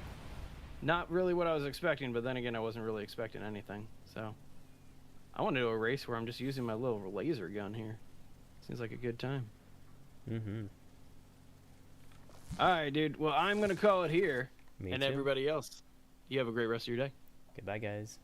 Not really what I was expecting, but then again, I wasn't really expecting anything. So I want to do a race where I'm just using my little laser gun here. Seems like a good time. Mm-hmm. All right, dude. Well, I'm gonna call it here. Me And too. everybody else, you have a great rest of your day. Goodbye, guys.